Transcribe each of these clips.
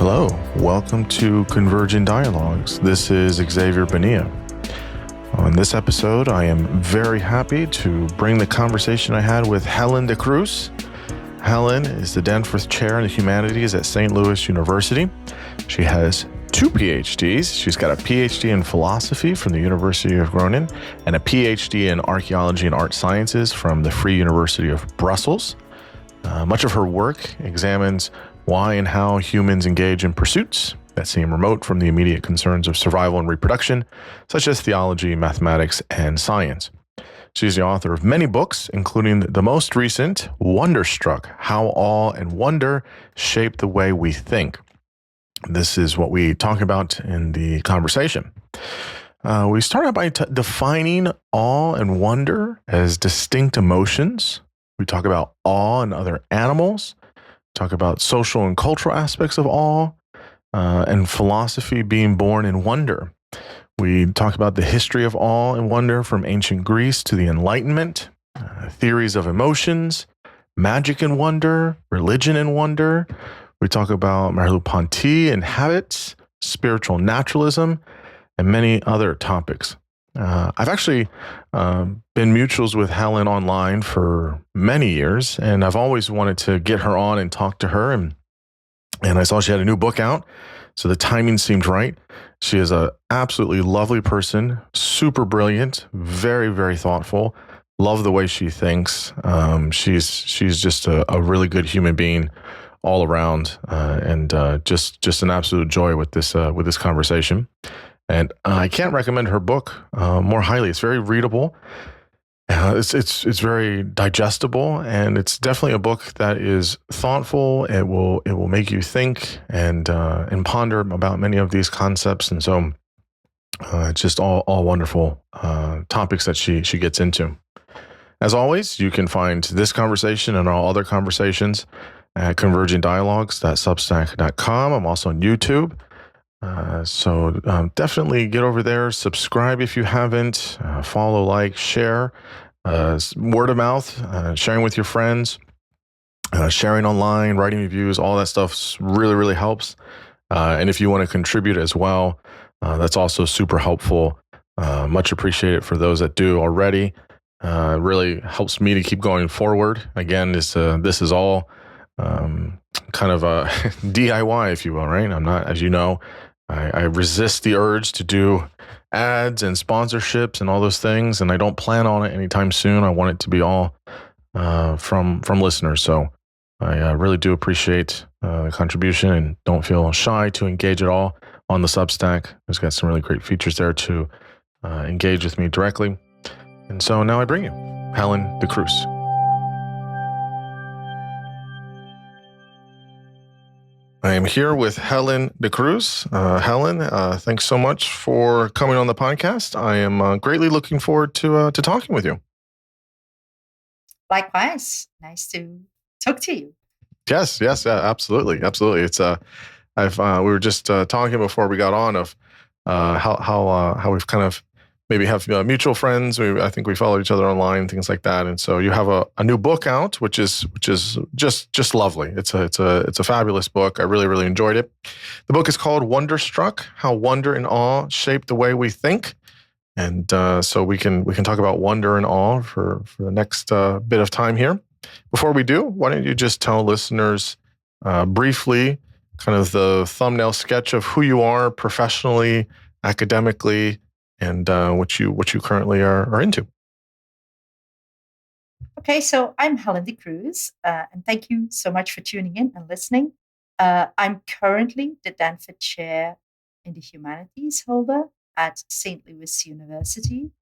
Hello, welcome to Convergent Dialogues. This is Xavier Bonilla. On this episode, I am very happy to bring the conversation I had with Helen De Cruz. Helen is the Danforth Chair in the Humanities at St. Louis University. She has 2 PhDs. She's got a PhD in philosophy from the University of Groningen and a PhD in archaeology and art sciences from the Free University of Brussels. Much of her work examines why and how humans engage in pursuits that seem remote from the immediate concerns of survival and reproduction, such as theology, mathematics, and science. She's the author of many books, including the most recent, Wonderstruck, How Awe and Wonder Shape the Way We Think. This is what we talk about in the conversation. We start out by defining awe and wonder as distinct emotions. We talk about awe in other animals, talk about social and cultural aspects of awe, and philosophy being born in wonder. We talk about the history of awe and wonder from ancient Greece to the Enlightenment, theories of emotions, magic and wonder, religion and wonder. We talk about Merleau-Ponty and habits, spiritual naturalism, and many other topics. I've actually been mutuals with Helen online for many years, and I've always wanted to get her on and talk to her. And I saw she had a new book out, so the timing seemed right. She is an absolutely lovely person, super brilliant, very, very thoughtful. Love the way she thinks. She's just a really good human being all around, and just an absolute joy with this conversation. And I can't recommend her book more highly. It's very readable. It's very digestible, and it's definitely a book that is thoughtful. It will make you think and ponder about many of these concepts. And so it's just all wonderful topics that she gets into. As always, you can find this conversation and all other conversations at convergentdialogues.substack.com. I'm also on YouTube. So definitely get over there, subscribe if you haven't, follow, like, share, word of mouth, sharing with your friends, sharing online, writing reviews, all that stuff really, really helps. And if you want to contribute as well, that's also super helpful. Much appreciated for those that do already. Really helps me to keep going forward. Again, this is all kind of a DIY, if you will, right? I'm not, as you know, I resist the urge to do ads and sponsorships and all those things, and I don't plan on it anytime soon. I want it to be all from listeners. So I really do appreciate the contribution, and don't feel shy to engage at all on the Substack. It's got some really great features there to engage with me directly. And so now I bring you Helen De Cruz. I am here with Helen De Cruz. Helen, thanks so much for coming on the podcast. I am greatly looking forward to talking with you. Likewise, nice to talk to you. Yes, absolutely. It's we were just talking before we got on of how we've kind of maybe have mutual friends. I think we follow each other online, things like that. And so you have a new book out, which is just lovely. It's a fabulous book. I really, really enjoyed it. The book is called Wonderstruck: How Wonder and Awe Shape the Way We Think. And so we can talk about wonder and awe for the next bit of time here. Before we do, why don't you just tell listeners briefly kind of the thumbnail sketch of who you are professionally, academically, and what you currently are into. Okay, so I'm Helen De Cruz, and thank you so much for tuning in and listening. I'm currently the Danforth Chair in the Humanities holder at St. Louis University.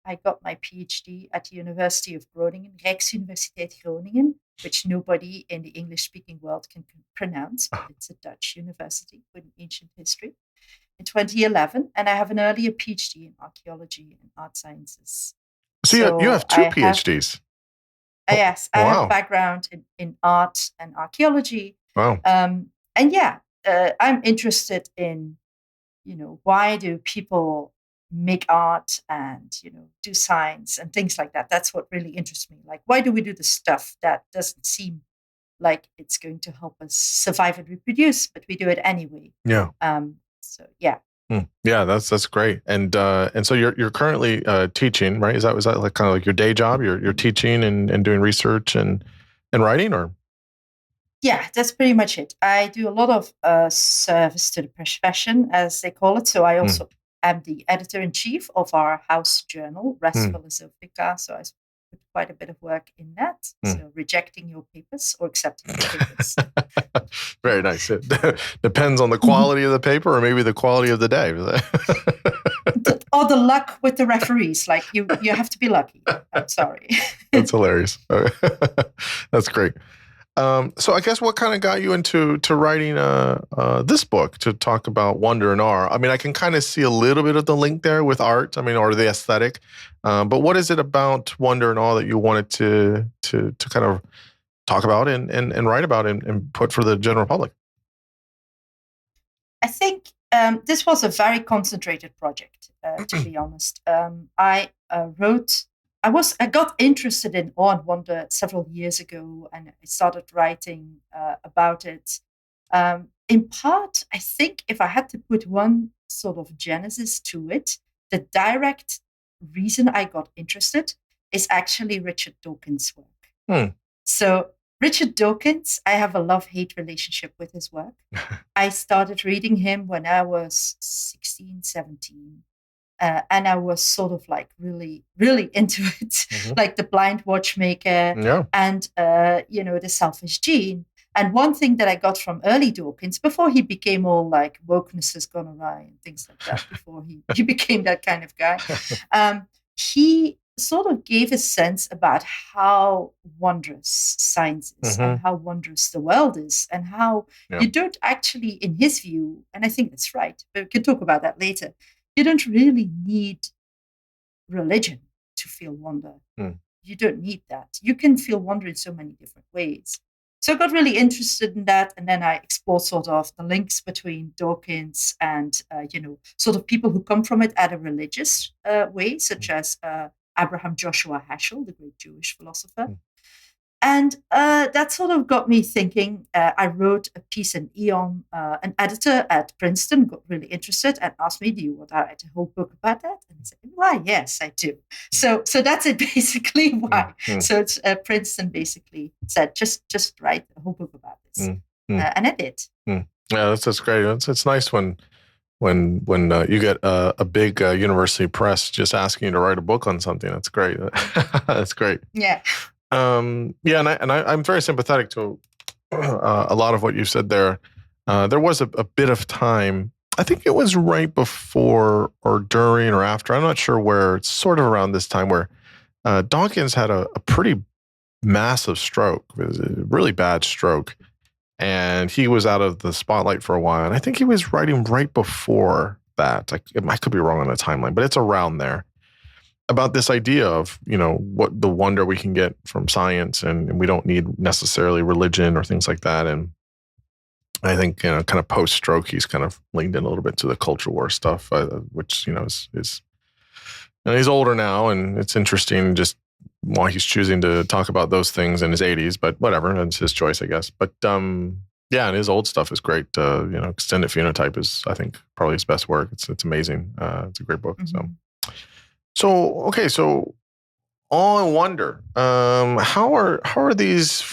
I got my PhD at the University of Groningen, Rijksuniversiteit Groningen, which nobody in the English-speaking world can pronounce, but it's a Dutch university with an ancient history, in 2011, and I have an earlier PhD in archaeology and art sciences. So you have 2 PhDs? Yes, I have a background in art and archaeology. Wow. And I'm interested in, why do people make art and, do science and things like that. That's what really interests me. Like, why do we do the stuff that doesn't seem like it's going to help us survive and reproduce, but we do it anyway. Yeah. So yeah. Yeah, that's great. And so you're currently teaching, right? Is that like kind of like your day job? You're teaching and doing research and writing, or? Yeah, that's pretty much it. I do a lot of service to the profession, as they call it. So I also am the editor-in-chief of our house journal, Res Philosophica. So I put quite a bit of work in that. So rejecting your papers or accepting your papers. Very nice. It depends on the quality of the paper, or maybe the quality of the day. Or the luck with the referees. Like you have to be lucky. I'm sorry. That's hilarious. That's great. So I guess what kind of got you into writing this book to talk about wonder and awe? I mean, I can kind of see a little bit of the link there with art. I mean, or the aesthetic. But what is it about wonder and awe that you wanted to kind of talk about and write about and put for the general public? I think this was a very concentrated project, to be honest. I got interested in awe and wonder several years ago, and I started writing about it. In part, I think if I had to put one sort of genesis to it, the direct reason I got interested is actually Richard Dawkins' work. So Richard Dawkins, I have a love-hate relationship with his work. I started reading him when I was 16, 17. And I was sort of like really, really into it, like The Blind Watchmaker and, The Selfish Gene. And one thing that I got from early Dawkins, before he became all like wokeness has gone awry and things like that, before he became that kind of guy, he sort of gave a sense about how wondrous science is and how wondrous the world is, and how you don't actually, in his view, and I think that's right, but we can talk about that later, you don't really need religion to feel wonder. You don't need that. You can feel wonder in so many different ways. So I got really interested in that, and then I explored sort of the links between Dawkins and, sort of people who come from it at a religious way, such as Abraham Joshua Heschel, the great Jewish philosopher. And that sort of got me thinking. I wrote a piece in Eon. An editor at Princeton got really interested and asked me, "Do you want to write a whole book about that?" And I said, "Why, yes, I do." So that's it, basically. Why? So it's Princeton basically said, "Just write a whole book about this," and I did. Yeah, that's great. It's nice when you get a big university press just asking you to write a book on something. That's great. That's great. Yeah. And I'm very sympathetic to a lot of what you said there. There was a bit of time, I think it was right before or during or after, I'm not sure where, it's sort of around this time where Dawkins had a pretty massive stroke. It was a really bad stroke. And he was out of the spotlight for a while. And I think he was writing right before that. I could be wrong on the timeline, but it's around there, about this idea of, what the wonder we can get from science, and we don't need necessarily religion or things like that. And I think, kind of post-stroke, he's kind of leaned in a little bit to the culture war stuff, which, is he's older now, and it's interesting just why he's choosing to talk about those things in his 80s, but whatever, it's his choice, I guess. But and his old stuff is great. Extended Phenotype is, I think, probably his best work. It's amazing. It's a great book. So okay, so awe and wonder. How are these?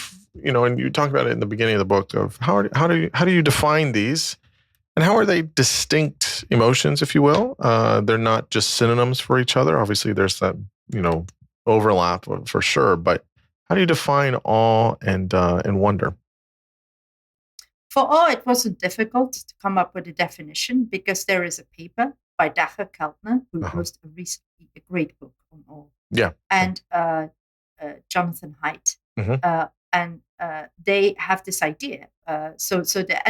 And you talk about it in the beginning of the book of how do you define these, and how are they distinct emotions, if you will? They're not just synonyms for each other. Obviously, there's that overlap for sure. But how do you define awe and wonder? For awe, it wasn't difficult to come up with a definition, because there is a paper by Dacher Keltner, who wrote recently a great book on awe. Yeah. And Jonathan Haidt. And they have this idea. And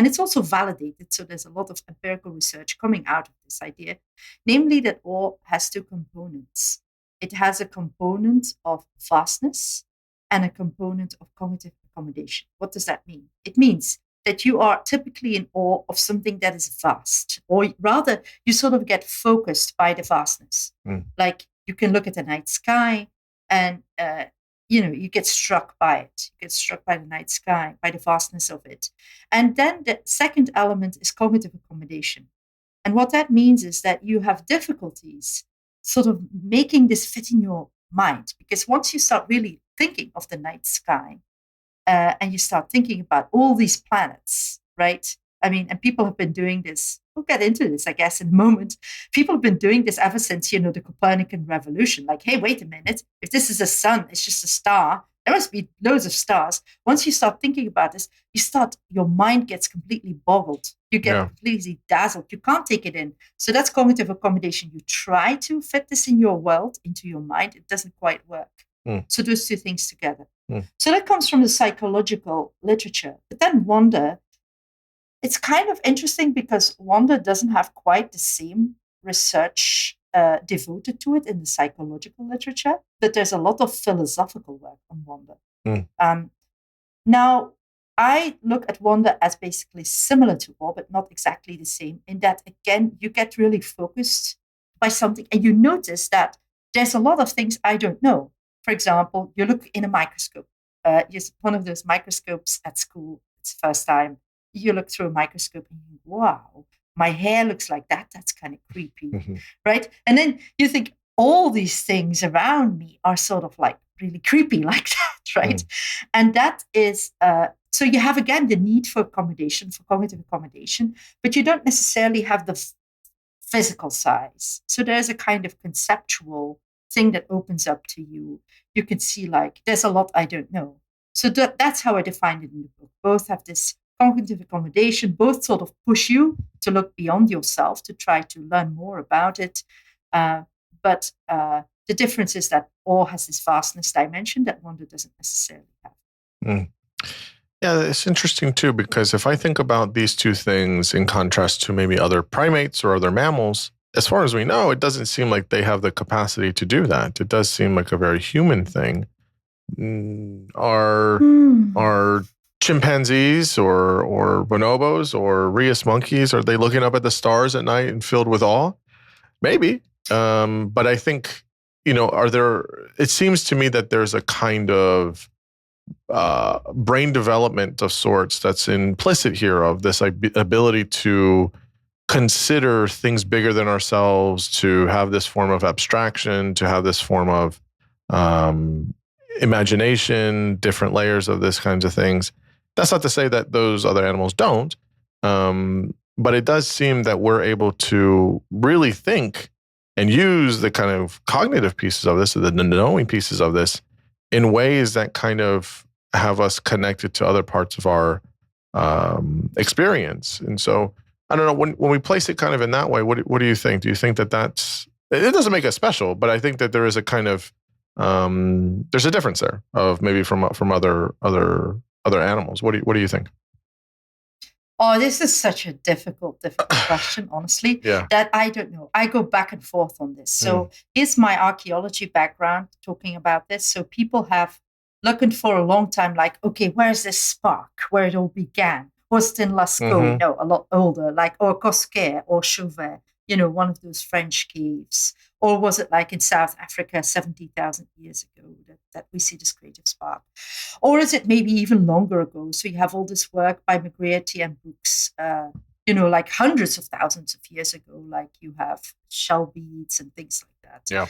it's also validated. So there's a lot of empirical research coming out of this idea, namely that awe has two components. It has a component of vastness and a component of cognitive accommodation. What does that mean? It means that you are typically in awe of something that is vast, or rather, you sort of get focused by the vastness. Like you can look at the night sky, and you get struck by it. You get struck by the night sky, by the vastness of it. And then the second element is cognitive accommodation. And what that means is that you have difficulties sort of making this fit in your mind. Because once you start really thinking of the night sky, and you start thinking about all these planets, right? I mean, and people have been doing this. We'll get into this, I guess, in a moment. People have been doing this ever since, the Copernican revolution. Like, hey, wait a minute. If this is a sun, it's just a star. There must be loads of stars. Once you start thinking about this, your mind gets completely boggled. You get completely dazzled. You can't take it in. So that's cognitive accommodation. You try to fit this in your world, into your mind. It doesn't quite work. So those two things together. So that comes from the psychological literature. But then wonder, it's kind of interesting because wonder doesn't have quite the same research devoted to it in the psychological literature, but there's a lot of philosophical work on wonder. Now, I look at wonder as basically similar to awe, but not exactly the same, in that, again, you get really focused by something and you notice that there's a lot of things I don't know. For example, you look in a microscope. Use one of those microscopes at school. It's the first time you look through a microscope and you think, wow, my hair looks like that. That's kind of creepy, right? And then you think all these things around me are sort of like really creepy like that, right? And that is, so you have, again, the need for accommodation, for cognitive accommodation, but you don't necessarily have the physical size. So there's a kind of conceptual thing that opens up to you. You can see, like, there's a lot I don't know. So that's how I defined it in the book. Both have this cognitive accommodation, both sort of push you to look beyond yourself, to try to learn more about it. But the difference is that awe has this vastness dimension that wonder doesn't necessarily have. Yeah, it's interesting too, because if I think about these two things in contrast to maybe other primates or other mammals, as far as we know, it doesn't seem like they have the capacity to do that. It does seem like a very human thing. Are chimpanzees or bonobos or rhesus monkeys, are they looking up at the stars at night and filled with awe? Maybe. But I think, it seems to me that there's a kind of brain development of sorts that's implicit here, of this ability to consider things bigger than ourselves, to have this form of abstraction, to have this form of imagination, different layers of this kinds of things. That's not to say that those other animals don't, but it does seem that we're able to really think and use the kind of cognitive pieces of this, the knowing pieces of this, in ways that kind of have us connected to other parts of our experience. And so, I don't know, when we place it kind of in that way, what do you think? Do you think that it doesn't make us special, but I think that there is a kind of, there's a difference there of maybe from other animals. What do you think? Oh, this is such a difficult question, honestly, that I don't know. I go back and forth on this. So here's my archaeology background talking about this. So people have looking for a long time, like, okay, where's this spark, where it all began? Was it in Lascaux? No, a lot older, like, or Cosquer or Chauvet, one of those French caves. Or was it like in South Africa 70,000 years ago that we see this creative spark? Or is it maybe even longer ago? So you have all this work by McGrearty and Brooks, like hundreds of thousands of years ago, like you have shell beads and things like that. Yeah.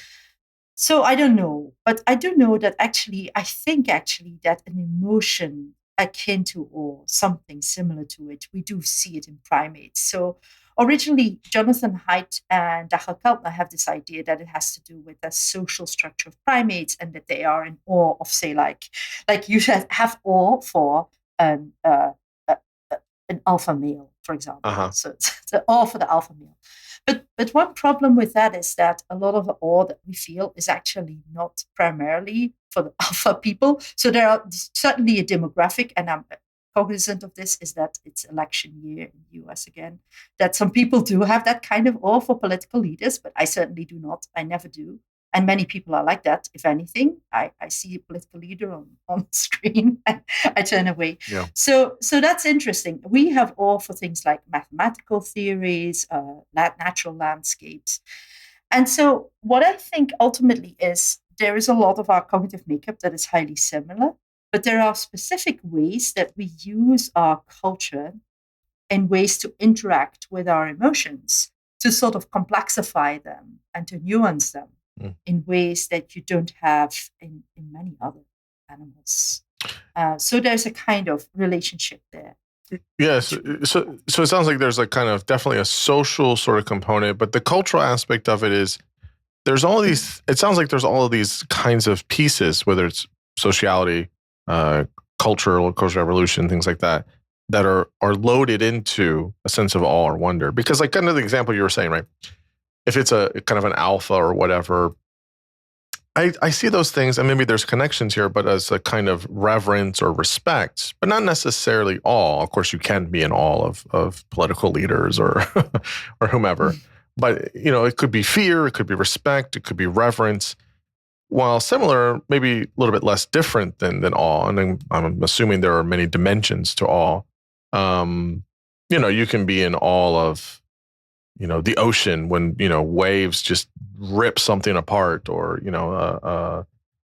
So I don't know, but I do know that I think that an emotion akin to awe, something similar to it, we do see it in primates. So originally, Jonathan Haidt and Dachau Keltner have this idea that it has to do with the social structure of primates, and that they are in awe of, say, like you should have awe for an alpha male, for example. So it's the awe for the alpha male. But one problem with that is that a lot of the awe that we feel is actually not primarily for the alpha people. So there are certainly a demographic, and I'm cognizant of this, is that it's election year in the US again, that some people do have that kind of awe for political leaders, but I certainly do not. I never do. And many people are like that. If anything, I see a political leader on screen and I turn away. Yeah. So that's interesting. We have awe for things like mathematical theories, natural landscapes. And so what I think ultimately is there is a lot of our cognitive makeup that is highly similar, but there are specific ways that we use our culture and ways to interact with our emotions to sort of complexify them and to nuance them in ways that you don't have in many other animals. So there's a kind of relationship there. Yes. So it sounds like there's like kind of definitely a social sort of component, but the cultural aspect of it is there's all these, it sounds like there's all of these kinds of pieces, whether it's sociality, cultural evolution, things like that, that are loaded into a sense of awe or wonder. Because like kind of the example you were saying, right? If it's a kind of an alpha or whatever, I see those things, and maybe there's connections here, but as a kind of reverence or respect, but not necessarily awe. Of course, you can be in awe of political leaders or or whomever. But it could be fear, it could be respect, it could be reverence. While similar, maybe a little bit less different than awe. And I'm assuming there are many dimensions to awe. You can be in awe of the ocean when waves just rip something apart, or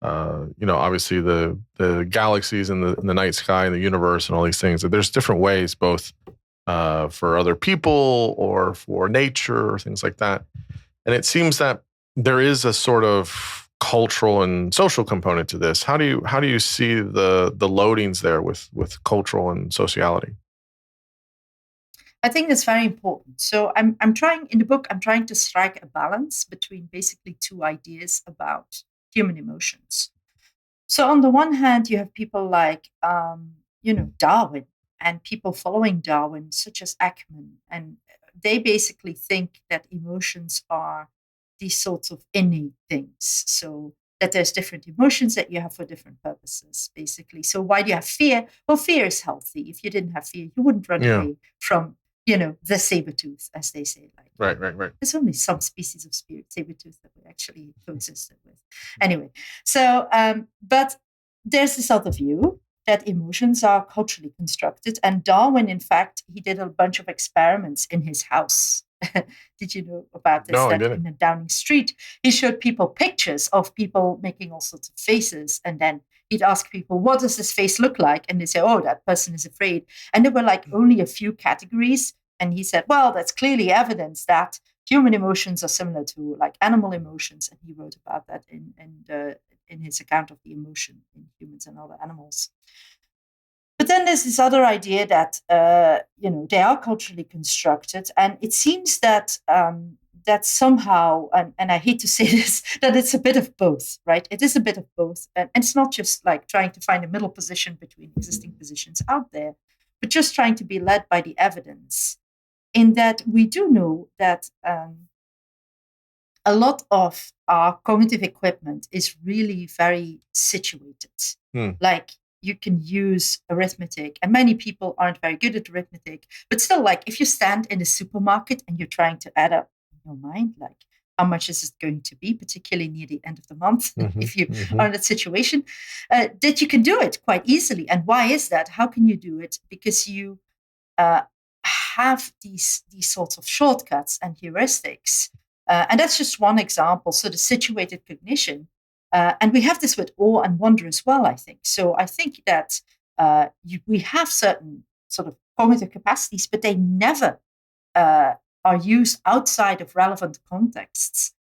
obviously the galaxies and the night sky and the universe and all these things. There's different ways, both for other people or for nature or things like that. And it seems that there is a sort of cultural and social component to this. How do you see the loadings there with cultural and sociality? I think that's very important. So I'm trying in the book, I'm trying to strike a balance between basically two ideas about human emotions. So on the one hand, you have people like Darwin and people following Darwin, such as Ackman, and they basically think that emotions are these sorts of innate things. So that there's different emotions that you have for different purposes, basically. So why do you have fear? Well, fear is healthy. If you didn't have fear, you wouldn't run away from the saber-tooth, as they say. Right. There's only some species of saber-tooth that we actually coexisted with. Anyway, so, but there's this other view that emotions are culturally constructed. And Darwin, in fact, he did a bunch of experiments in his house. Did you know about this? No, that I didn't. In Downing Street, he showed people pictures of people making all sorts of faces, and then he'd ask people, what does this face look like? And they say, oh, that person is afraid. And there were like only a few categories. And he said, well, that's clearly evidence that human emotions are similar to like animal emotions. And he wrote about that in his account of the emotion in humans and other animals. But then there's this other idea that, they are culturally constructed. And it seems that that somehow, and I hate to say this, that it's a bit of both, right? It is a bit of both. And it's not just like trying to find a middle position between existing positions out there, but just trying to be led by the evidence, in that we do know that a lot of our cognitive equipment is really very situated. Like, you can use arithmetic, and many people aren't very good at arithmetic, but still, like, if you stand in a supermarket and you're trying to add up in your mind, like, how much is it going to be, particularly near the end of the month, if you are in that situation, that you can do it quite easily. And why is that? How can you do it? Because you have these sorts of shortcuts and heuristics. And that's just one example. So the situated cognition. And we have this with awe and wonder as well, I think. So I think that we have certain sort of cognitive capacities, but they never are used outside of relevant contexts.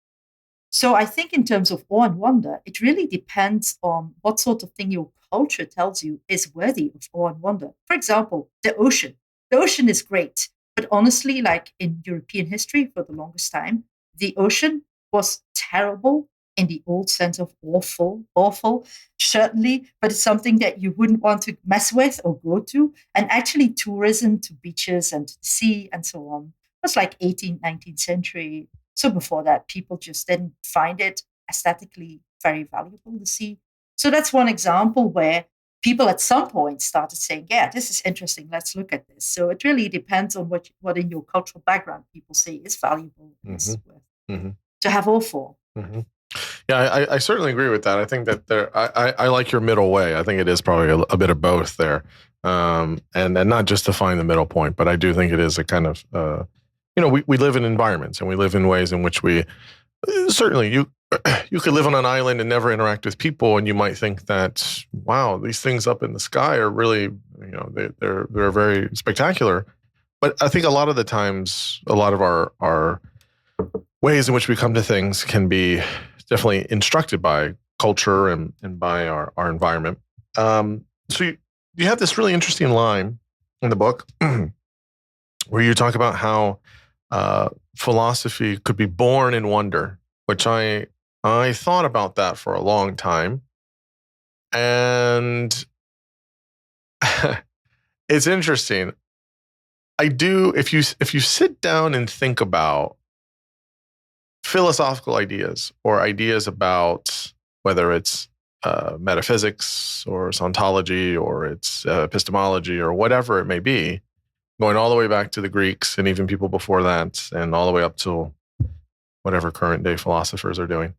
So I think in terms of awe and wonder, it really depends on what sort of thing your culture tells you is worthy of awe and wonder. For example, the ocean. The ocean is great, but honestly, like in European history for the longest time, the ocean was terrible in the old sense of awful, certainly, but it's something that you wouldn't want to mess with or go to. And actually, tourism to beaches and to the sea and so on was like 18th, 19th century. So before that, people just didn't find it aesthetically very valuable, the sea. So that's one example where people at some point started saying, yeah, this is interesting, let's look at this. So it really depends on what in your cultural background people say is valuable, is worth to have all for. Yeah, I certainly agree with that. I think that I like your middle way. I think it is probably a bit of both there, and not just to find the middle point, but I do think it is a kind of we live in environments and we live in ways in which we certainly you could live on an island and never interact with people, and you might think that, wow, these things up in the sky are really, they're very spectacular. But I think a lot of the times, a lot of our ways in which we come to things can be definitely instructed by culture and by our environment. So you have this really interesting line in the book where you talk about how philosophy could be born in wonder, which I thought about that for a long time. And it's interesting. I do, if you sit down and think about philosophical ideas or ideas about whether it's metaphysics or it's ontology or it's epistemology or whatever it may be, going all the way back to the Greeks and even people before that, and all the way up to whatever current day philosophers are doing.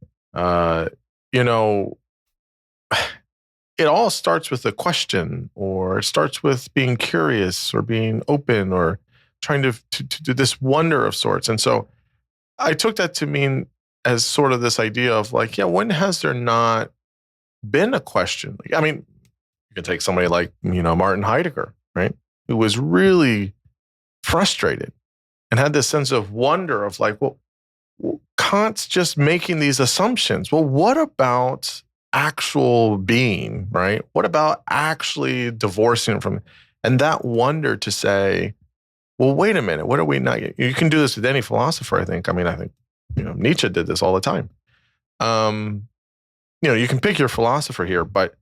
It all starts with a question, or it starts with being curious or being open or trying to do this wonder of sorts. And so I took that to mean as sort of this idea of like, yeah, when has there not been a question? I mean, you can take somebody like, Martin Heidegger, right? Who was really frustrated and had this sense of wonder of like, well, Kant's just making these assumptions. Well, what about actual being, right? What about actually divorcing from, and that wonder to say, well, wait a minute, what are we not? You can do this with any philosopher, I think. I mean, I think, Nietzsche did this all the time. You can pick your philosopher here, but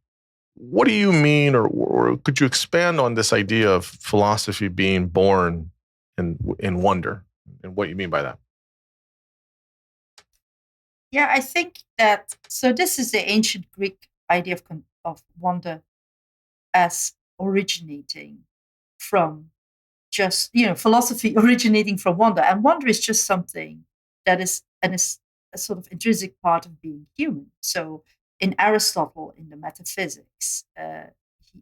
what do you mean, or could you expand on this idea of philosophy being born in wonder, and what you mean by that? Yeah, I think that, so this is the ancient Greek idea of wonder as originating from just, philosophy originating from wonder. And wonder is just something that is a sort of intrinsic part of being human. So in Aristotle, in the Metaphysics, he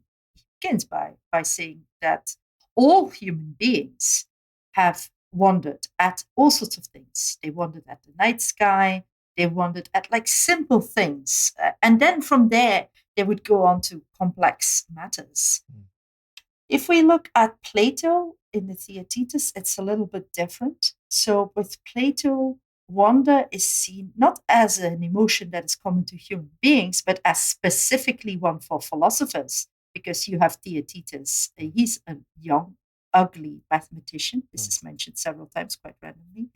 begins by saying that all human beings have wondered at all sorts of things. They wondered at the night sky. They wondered at like simple things. And then from there, they would go on to complex matters. If we look at Plato in the Theaetetus, it's a little bit different. So with Plato, wonder is seen not as an emotion that is common to human beings, but as specifically one for philosophers, because you have Theaetetus. He's a young, ugly mathematician. This is mentioned several times quite randomly.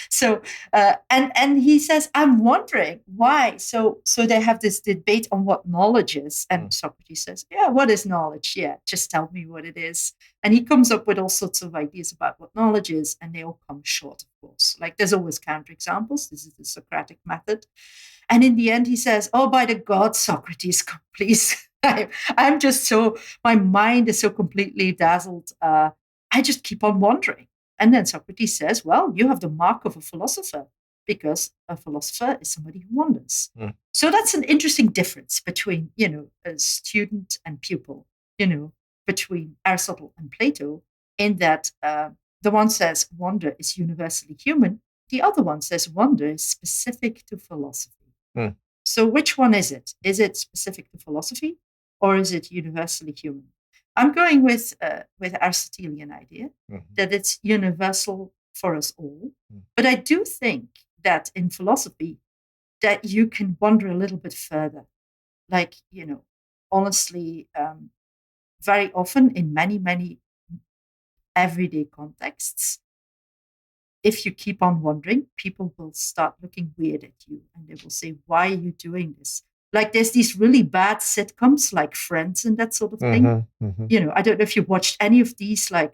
So, and he says, I'm wondering why. So they have this debate on what knowledge is. And Socrates says, yeah, what is knowledge? Yeah, just tell me what it is. And he comes up with all sorts of ideas about what knowledge is, and they all come short, of course. Like there's always counterexamples. This is the Socratic method. And in the end, he says, oh, by the God, Socrates, please. I'm just so, my mind is so completely dazzled. I just keep on wondering. And then Socrates says, well, you have the mark of a philosopher, because a philosopher is somebody who wonders. So that's an interesting difference between, a student and pupil, between Aristotle and Plato, in that the one says wonder is universally human. The other one says wonder is specific to philosophy. So which one is it? Is it specific to philosophy, or is it universally human? I'm going with Aristotelian idea that it's universal for us all. But I do think that in philosophy that you can wander a little bit further. Like, honestly, very often in many, many everyday contexts, if you keep on wondering, people will start looking weird at you and they will say, why are you doing this? Like there's these really bad sitcoms like Friends and that sort of thing. I don't know if you've watched any of these like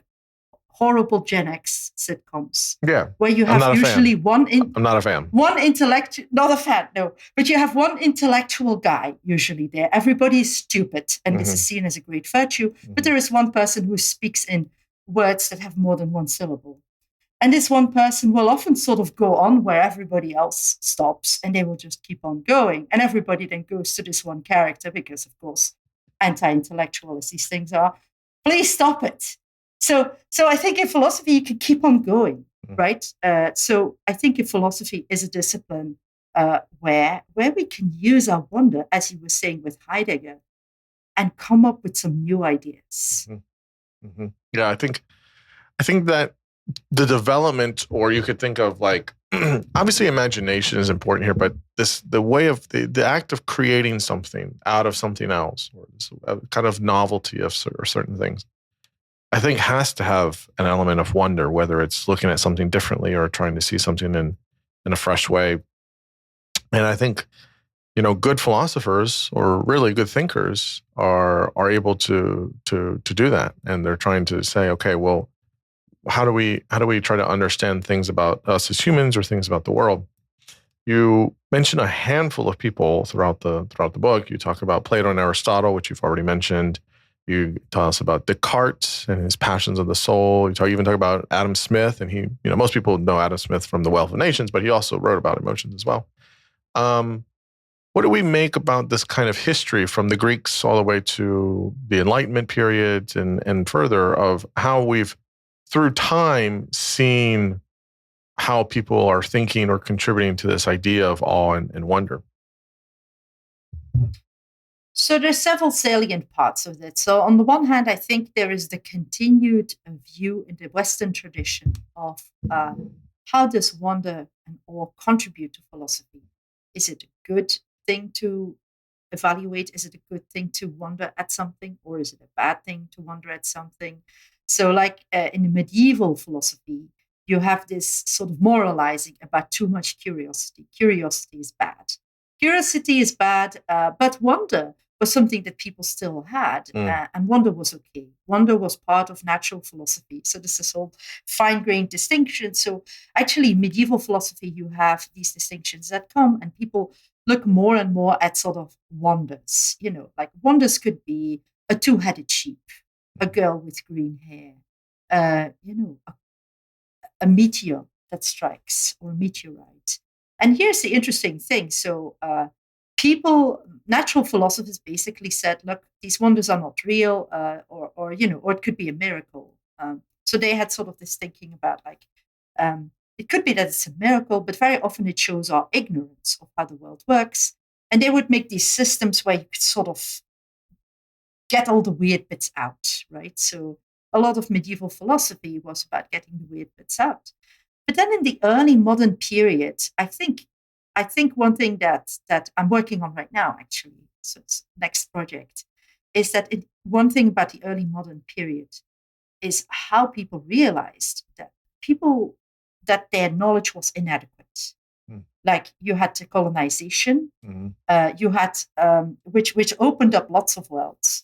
horrible Gen X sitcoms. Yeah. Where you have usually I'm not a fan. One intellectual, not a fan, no. But you have one intellectual guy usually there. Everybody is stupid and this is seen as a great virtue. But there is one person who speaks in words that have more than one syllable. And this one person will often sort of go on where everybody else stops, and they will just keep on going. And everybody then goes to this one character because, of course, anti-intellectual as these things are, please stop it. So I think in philosophy, you can keep on going, right? So I think if philosophy is a discipline where we can use our wonder, as you were saying with Heidegger, and come up with some new ideas. Mm-hmm. Mm-hmm. Yeah, I think that the development, or you could think of like, obviously imagination is important here, but the way of the act of creating something out of something else, or this kind of novelty of certain things, I think has to have an element of wonder, whether it's looking at something differently or trying to see something in a fresh way. And I think, good philosophers or really good thinkers are able to do that, and they're trying to say, okay, well, how do we try to understand things about us as humans or things about the world? You mention a handful of people throughout the book. You talk about Plato and Aristotle, which you've already mentioned. You tell us about Descartes and his passions of the soul. You even talk about Adam Smith, and he, most people know Adam Smith from The Wealth of Nations, but he also wrote about emotions as well. What do we make about this kind of history from the Greeks all the way to the Enlightenment period and further, of how we've, through time, seen how people are thinking or contributing to this idea of awe and wonder? So there's several salient parts of that. So on the one hand, I think there is the continued view in the Western tradition of how does wonder and awe contribute to philosophy? Is it a good thing to evaluate? Is it a good thing to wonder at something, or is it a bad thing to wonder at something? So, like in the medieval philosophy, you have this sort of moralizing about too much curiosity. Curiosity is bad. Curiosity is bad, but wonder was something that people still had, and wonder was okay. Wonder was part of natural philosophy. So this is all fine-grained distinction. So actually, medieval philosophy, you have these distinctions that come, and people look more and more at sort of wonders. Like wonders could be a two-headed sheep, a girl with green hair, a meteor that strikes, or a meteorite. And here's the interesting thing. So natural philosophers basically said, look, these wonders are not real, or it could be a miracle. So they had sort of this thinking about like, it could be that it's a miracle, but very often it shows our ignorance of how the world works. And they would make these systems where you could sort of get all the weird bits out, right? So a lot of medieval philosophy was about getting the weird bits out. But then in the early modern period, I think one thing that I'm working on right now, actually, so it's next project, is that one thing about the early modern period is how people realized that their knowledge was inadequate. Like you had the colonization, you had which opened up lots of worlds.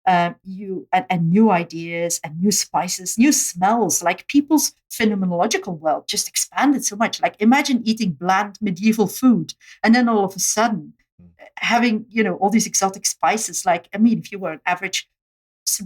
And new ideas and new spices, new smells. Like people's phenomenological world just expanded so much. Like imagine eating bland medieval food, and then all of a sudden having all these exotic spices. Like if you were an average,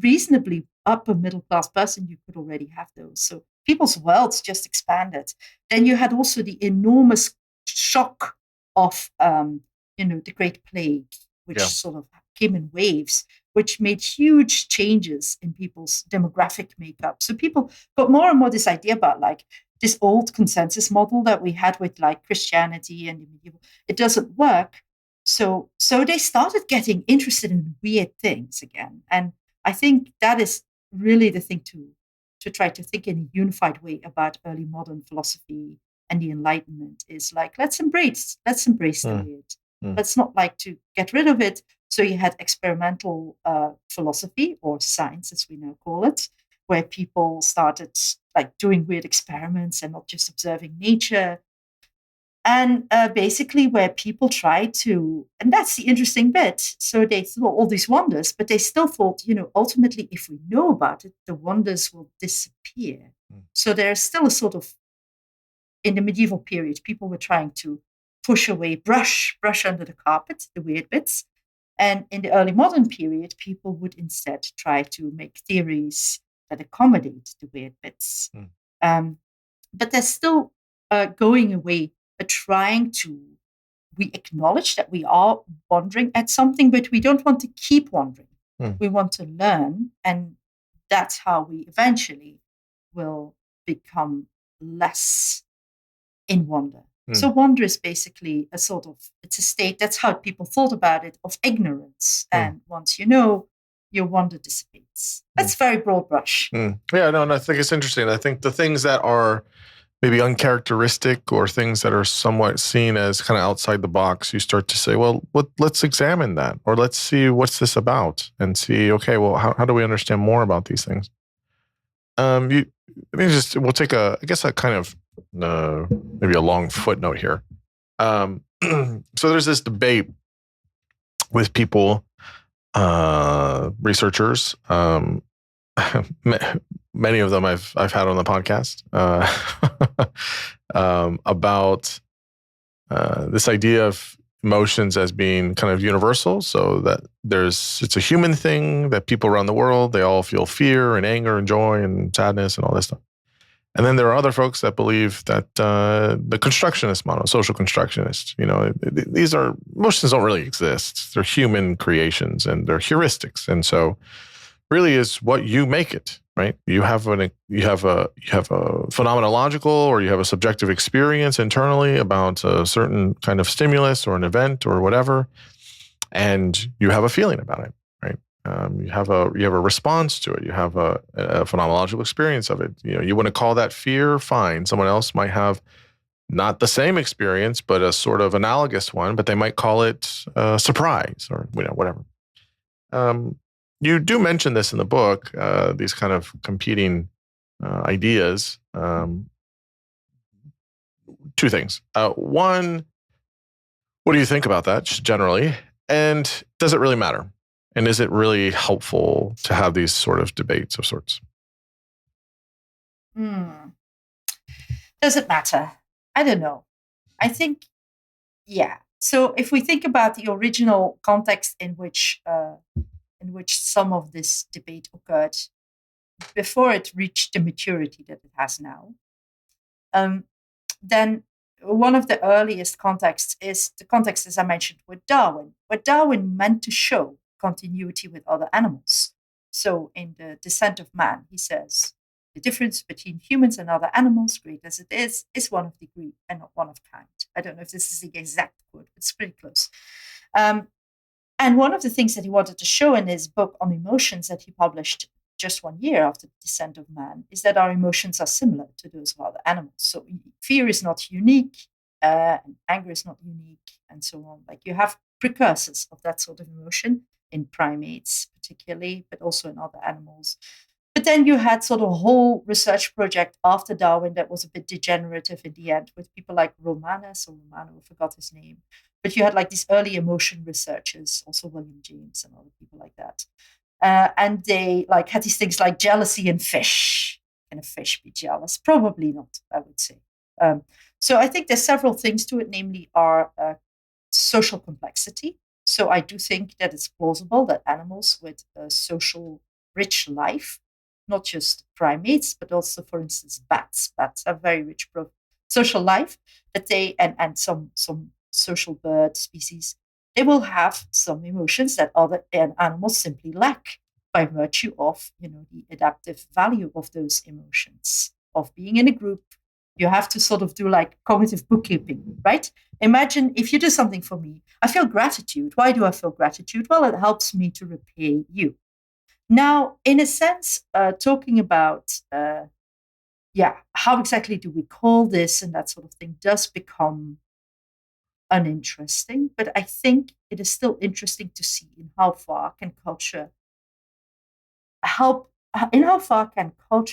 reasonably upper middle class person, you could already have those. So people's worlds just expanded. Then you had also the enormous shock of the Great Plague, which sort of came in waves, which made huge changes in people's demographic makeup. So people got more and more this idea about like this old consensus model that we had with like Christianity and the medieval. It doesn't work. So they started getting interested in weird things again. And I think that is really the thing to try to think in a unified way about early modern philosophy and the Enlightenment is like, let's embrace the weird. Let's not like to get rid of it. So you had experimental philosophy, or science as we now call it, where people started like doing weird experiments and not just observing nature. And basically where people try to, and that's the interesting bit. So they saw all these wonders, but they still thought, ultimately, if we know about it, the wonders will disappear. So there's still a sort of, in the medieval period, people were trying to push away, brush under the carpet, the weird bits. And in the early modern period, people would instead try to make theories that accommodate the weird bits. But they're still going away, we acknowledge that we are wondering at something, but we don't want to keep wondering. We want to learn, and that's how we eventually will become less in wonder. So wonder is basically it's a state, that's how people thought about it, of ignorance. And once you know, your wonder dissipates. That's very broad brush. Yeah, no, and I think it's interesting. I think the things that are maybe uncharacteristic or things that are somewhat seen as kind of outside the box, you start to say, well, let's examine that, or let's see what's this about, and see, okay, well, how do we understand more about these things? We'll take a kind of maybe a long footnote here. So there's this debate with people, researchers, many of them I've had on the podcast, about this idea of emotions as being kind of universal. So that it's a human thing that people around the world, they all feel fear and anger and joy and sadness and all this stuff. And then there are other folks that believe that the constructionist model, social constructionist, these are emotions don't really exist. They're human creations and they're heuristics. And so really is what you make it, right? You have a phenomenological, or you have a subjective experience internally about a certain kind of stimulus or an event or whatever, and you have a feeling about it, right? You have a response to it. You have a phenomenological experience of it. You want to call that fear, fine. Someone else might have not the same experience, but a sort of analogous one, but they might call it surprise or whatever. You do mention this in the book, these kind of competing ideas. Two things. One, what do you think about that generally? And does it really matter? And is it really helpful to have these sort of debates of sorts? Does it matter? I don't know. I think, yeah. So if we think about the original context in which some of this debate occurred, before it reached the maturity that it has now, then one of the earliest contexts is the context, as I mentioned, with Darwin, where Darwin meant to show continuity with other animals. So in The Descent of Man, he says, the difference between humans and other animals, great as it is one of degree and not one of kind. I don't know if this is the exact quote, but it's pretty close. And one of the things that he wanted to show in his book on emotions that he published just 1 year after The Descent of Man is that our emotions are similar to those of other animals. So fear is not unique, and anger is not unique, and so on. Like, you have precursors of that sort of emotion in primates particularly, but also in other animals. But then you had sort of a whole research project after Darwin that was a bit degenerative in the end, with people like Romano, I forgot his name. But you had like these early emotion researchers, also William James and other people like that. And they like had these things like jealousy in fish. Can a fish be jealous? Probably not, I would say. So I think there's several things to it, namely our social complexity. So I do think that it's plausible that animals with a social rich life, not just primates, but also, for instance, bats. Bats have very rich social life, that they and some social bird species, they will have some emotions that other animals simply lack by virtue of the adaptive value of those emotions, of being in a group. You have to sort of do like cognitive bookkeeping, right? Imagine if you do something for me, I feel gratitude. Why do I feel gratitude? Well, it helps me to repay you. Now, in a sense, talking about, how exactly do we call this and that sort of thing does become uninteresting. But I think it is still interesting to see in how far can culture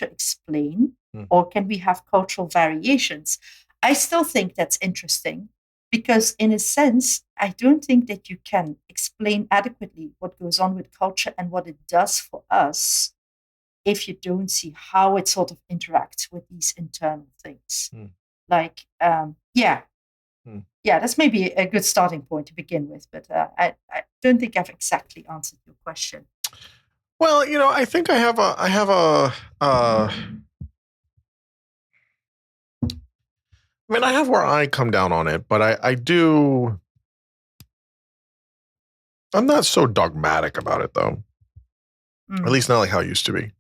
explain, or can we have cultural variations? I still think that's interesting, because in a sense, I don't think that you can explain adequately what goes on with culture and what it does for us if you don't see how it sort of interacts with these internal things. Like, that's maybe a good starting point to begin with, but I don't think I've exactly answered your question. Well, I think I have where I come down on it, but I'm not so dogmatic about it, though. At least not like how it used to be.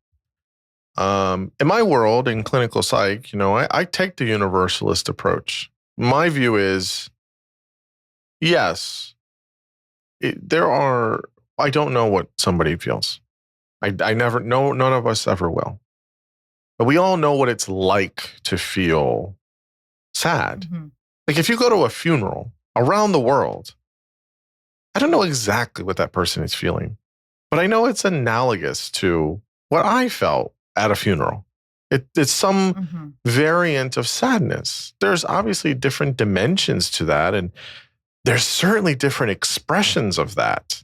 In my world, in clinical psych, I take the universalist approach, my view is, yes, I don't know what somebody feels. I never, no, none of us ever will. But we all know what it's like to feel sad. Mm-hmm. Like if you go to a funeral around the world, I don't know exactly what that person is feeling, but I know it's analogous to what I felt at a funeral. It's some Mm-hmm. variant of sadness. There's obviously different dimensions to that, and there's certainly different expressions of that.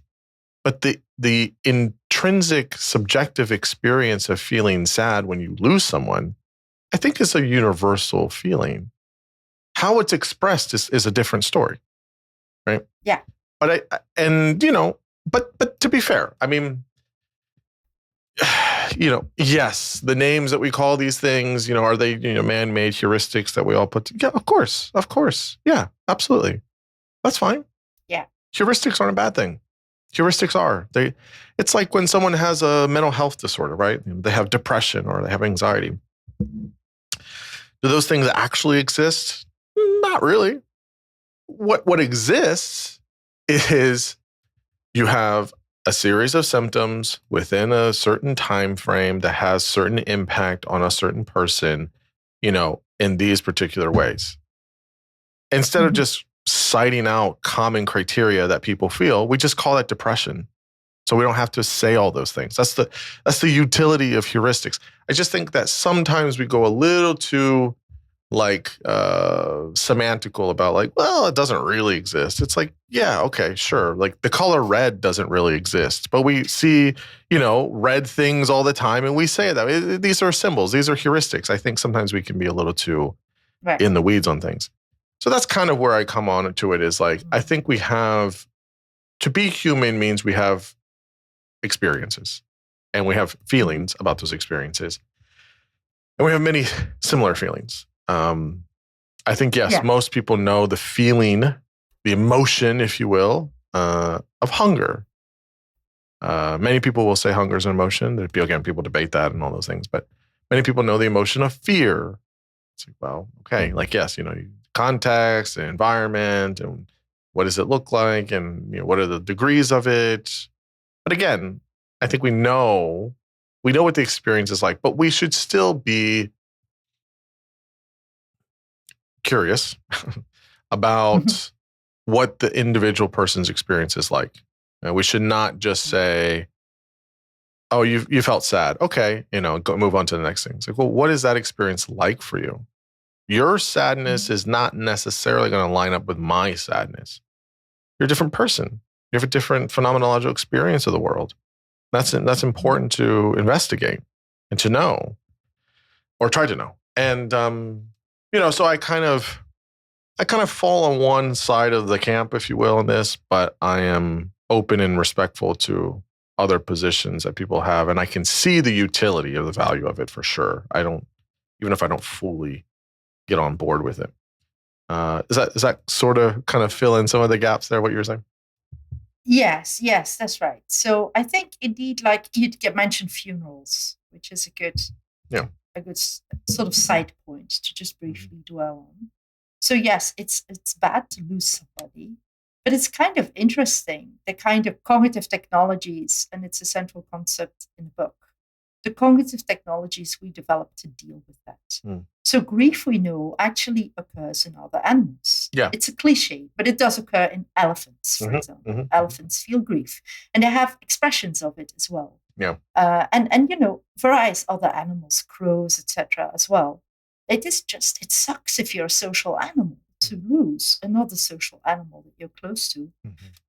But the intrinsic subjective experience of feeling sad when you lose someone, I think is a universal feeling. How it's expressed is a different story, right? Yeah. But but to be fair, I mean, yes, the names that we call these things, are they, man-made heuristics that we all put together? Yeah, of course. Yeah, absolutely. That's fine. Yeah. Heuristics aren't a bad thing. Heuristics are. It's like when someone has a mental health disorder, right? They have depression or they have anxiety. Do those things actually exist? Not really. What exists is you have a series of symptoms within a certain time frame that has certain impact on a certain person, in these particular ways. Instead of just citing out common criteria that people feel, we just call that depression. So we don't have to say all those things. That's the utility of heuristics. I just think that sometimes we go a little too semantical about well, it doesn't really exist. It's like, yeah, okay, sure. Like the color red doesn't really exist, but we see, red things all the time, and we say that these are symbols, these are heuristics. I think sometimes we can be a little too in the weeds on things. So that's kind of where I come on to it is I think we have to be human means we have experiences and we have feelings about those experiences. And we have many similar feelings. I think, yes, most people know the feeling, the emotion, if you will, of hunger. Many people will say hunger is an emotion. Again, people debate that and all those things, but many people know the emotion of fear. It's like, well, okay, yes, context and environment and what does it look like and what are the degrees of it. But again, I think we know what the experience is like, but we should still be curious about what the individual person's experience is like. We should not just say, "Oh, you felt sad. Okay, go move on to the next thing." It's like, well, what is that experience like for you? Your sadness is not necessarily going to line up with my sadness. You're a different person. You have a different phenomenological experience of the world. That's important to investigate and to know, or try to know. And so I kind of fall on one side of the camp, if you will, in this, but I am open and respectful to other positions that people have, and I can see the utility of the value of it for sure. Even if I don't fully get on board with it. Does that sort of kind of fill in some of the gaps there? What you were saying? Yes, that's right. So I think indeed, you mentioned funerals, which is a good sort of side point to just briefly dwell on. So yes, it's bad to lose somebody, but it's kind of interesting, the kind of cognitive technologies, and it's a central concept in the book, the cognitive technologies we develop to deal with that. So grief, we know, actually occurs in other animals. Yeah. It's a cliche, but it does occur in elephants, for example. Elephants feel grief, and they have expressions of it as well. Yeah. And various other animals, crows, etc., as well. It sucks if you're a social animal to lose another social animal that you're close to.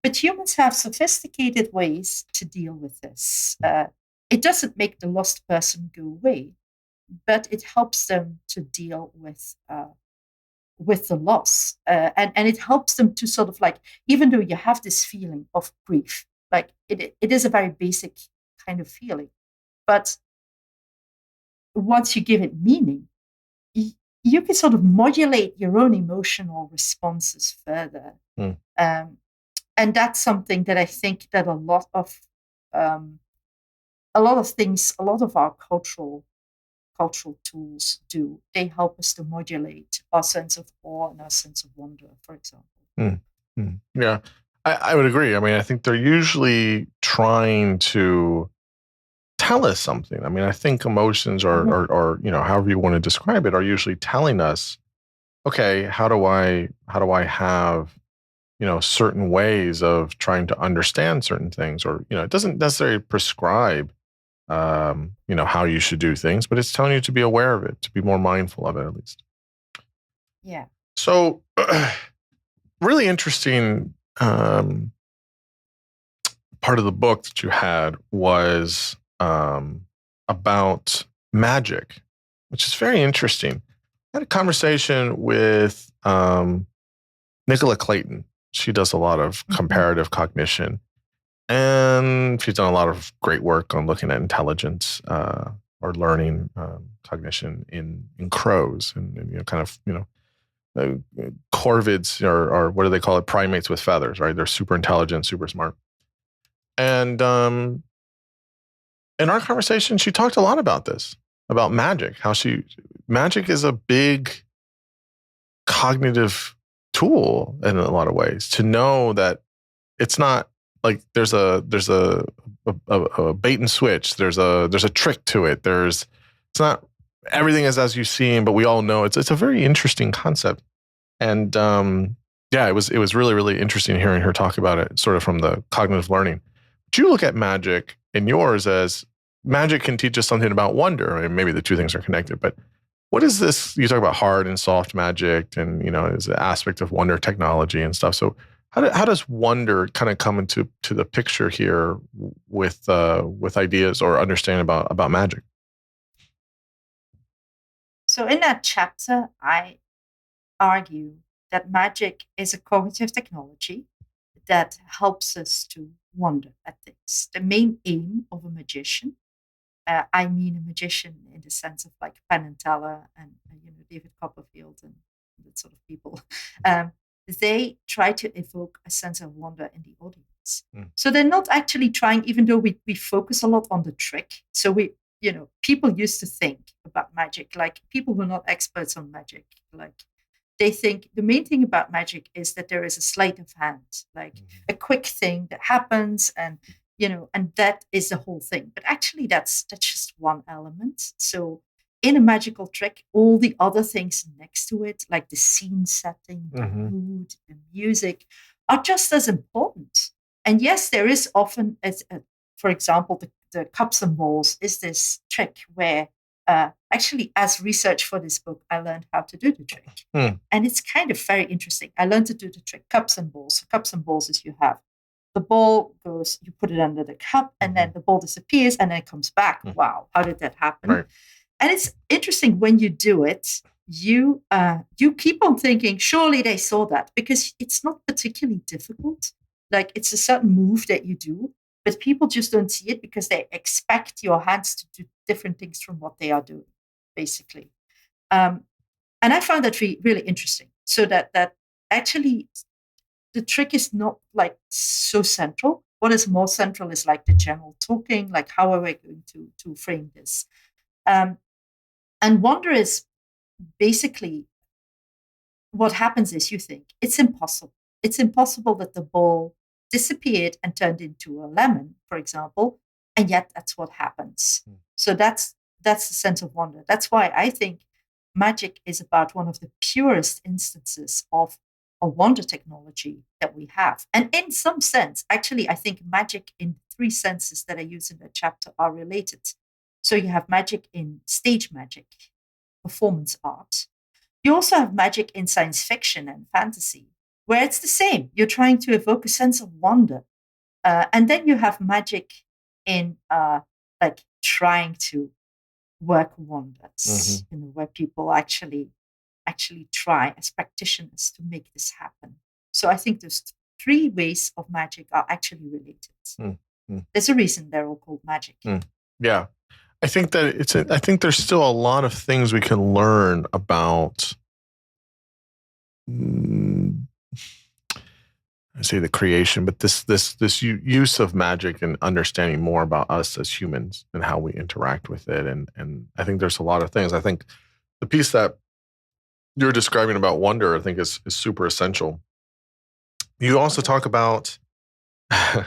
But humans have sophisticated ways to deal with this. It doesn't make the lost person go away, but it helps them to deal with the loss, and it helps them to sort of even though you have this feeling of grief, it is a very basic kind of feeling, but once you give it meaning, you can sort of modulate your own emotional responses further. And that's something that I think that a lot of things, a lot of our cultural cultural tools do. They help us to modulate our sense of awe and our sense of wonder, for example. Yeah, I would agree. I mean, I think they're usually trying to tell us something. I mean, I think emotions or however you want to describe it, are usually telling us, okay, how do I have certain ways of trying to understand certain things, or it doesn't necessarily prescribe how you should do things, but it's telling you to be aware of it, to be more mindful of it, at least. Yeah. So really interesting part of the book that you had was about magic, which is very interesting. I had a conversation with Nicola Clayton. She does a lot of comparative cognition, and she's done a lot of great work on looking at intelligence or learning cognition in crows and corvids or what do they call it? Primates with feathers, right? They're super intelligent, super smart. And in our conversation, she talked a lot about this, about magic, how magic is a big cognitive tool in a lot of ways, to know that it's not like there's a bait and switch. There's a trick to it. It's not everything is as you see, but we all know it's a very interesting concept. And it was really, really interesting hearing her talk about it, sort of from the cognitive learning. But you look at magic in yours as magic can teach us something about wonder. I mean, maybe the two things are connected, but what is this? You talk about hard and soft magic, and is an aspect of wonder technology and stuff. So how does wonder kind of come into the picture here with ideas or understanding about magic? So in that chapter, I argue that magic is a cognitive technology that helps us to wonder at things. The main aim of a magician, I mean a magician in the sense of like Penn and Teller and David Copperfield and that sort of people, they try to evoke a sense of wonder in the audience. So they're not actually trying, even though we focus a lot on the trick. So people used to think about magic, like people who are not experts on magic, like they think the main thing about magic is that there is a sleight of hand, like a quick thing that happens, and and that is the whole thing. But actually, that's just one element. So in a magical trick, all the other things next to it, like the scene setting, the mood, the music, are just as important. And yes, there is often, for example, the cups and balls is this trick where actually, as research for this book, I learned how to do the trick. And it's kind of very interesting. I learned to do the trick, cups and balls. So cups and balls is you have the ball goes, you put it under the cup, and then the ball disappears, and then it comes back. Wow, how did that happen? Right. And it's interesting when you do it, you keep on thinking, surely they saw that, because it's not particularly difficult. Like it's a certain move that you do, but people just don't see it because they expect your hands to do different things from what they are doing, basically. And I found that really interesting. So that actually the trick is not like so central. What is more central is like the general talking, like how are we going to frame this? And wonder is basically what happens is you think it's impossible. It's impossible that the ball disappeared and turned into a lemon, for example, and yet that's what happens. So that's the sense of wonder. That's why I think magic is about one of the purest instances of a wonder technology that we have. And in some sense, actually, I think magic in three senses that I use in the chapter are related. So you have magic in stage magic, performance art. You also have magic in science fiction and fantasy, where it's the same. You're trying to evoke a sense of wonder. And then you have magic in like trying to work wonders, where people actually try as practitioners to make this happen. So I think those three ways of magic are actually related. There's a reason they're all called magic. Yeah. I think that I think there's still a lot of things we can learn about I say the creation, but this use of magic and understanding more about us as humans and how we interact with it. And I think there's a lot of things. I think the piece that you're describing about wonder, I think is super essential. You also talk about you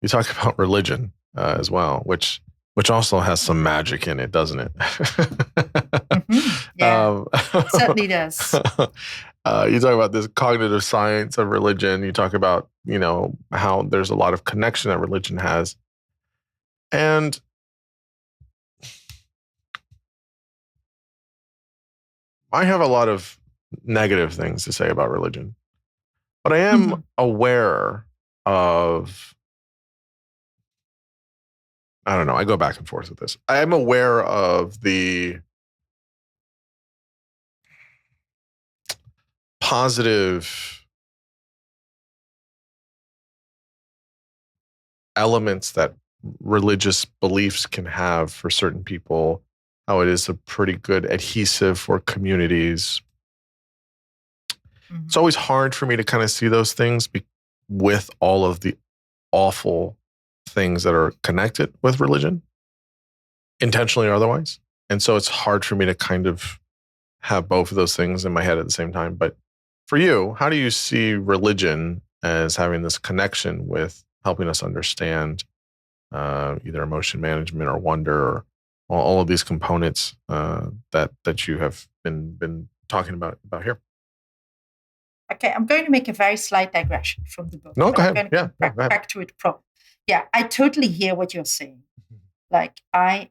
talk about religion as well, which also has some magic in it, doesn't it? Yeah, certainly does. You talk about this cognitive science of religion. You talk about, how there's a lot of connection that religion has. And I have a lot of negative things to say about religion, but I am aware of, I don't know, I go back and forth with this. I am aware of the positive elements that religious beliefs can have for certain people, how it is a pretty good adhesive for communities. It's always hard for me to kind of see those things with all of the awful things that are connected with religion, intentionally or otherwise. And so it's hard for me to kind of have both of those things in my head at the same time. But for you, how do you see religion as having this connection with helping us understand either emotion management or wonder, or all of these components that you have been talking about here? Okay, I'm going to make a very slight digression from the book. No, go ahead. I'm going to come back to it. Yeah, I totally hear what you're saying. Like I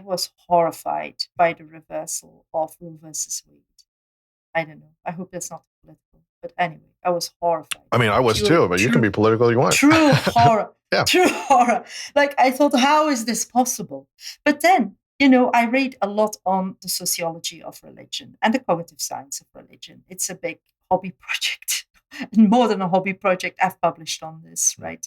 was horrified by the reversal of Roe versus Wade. I don't know. I hope that's not political. But anyway, I was horrified. I mean, I was too, but you can be political if you want. True horror. Yeah. True horror. Like I thought, how is this possible? But then, I read a lot on the sociology of religion and the cognitive science of religion. It's a big hobby project. And more than a hobby project, I've published on this, right?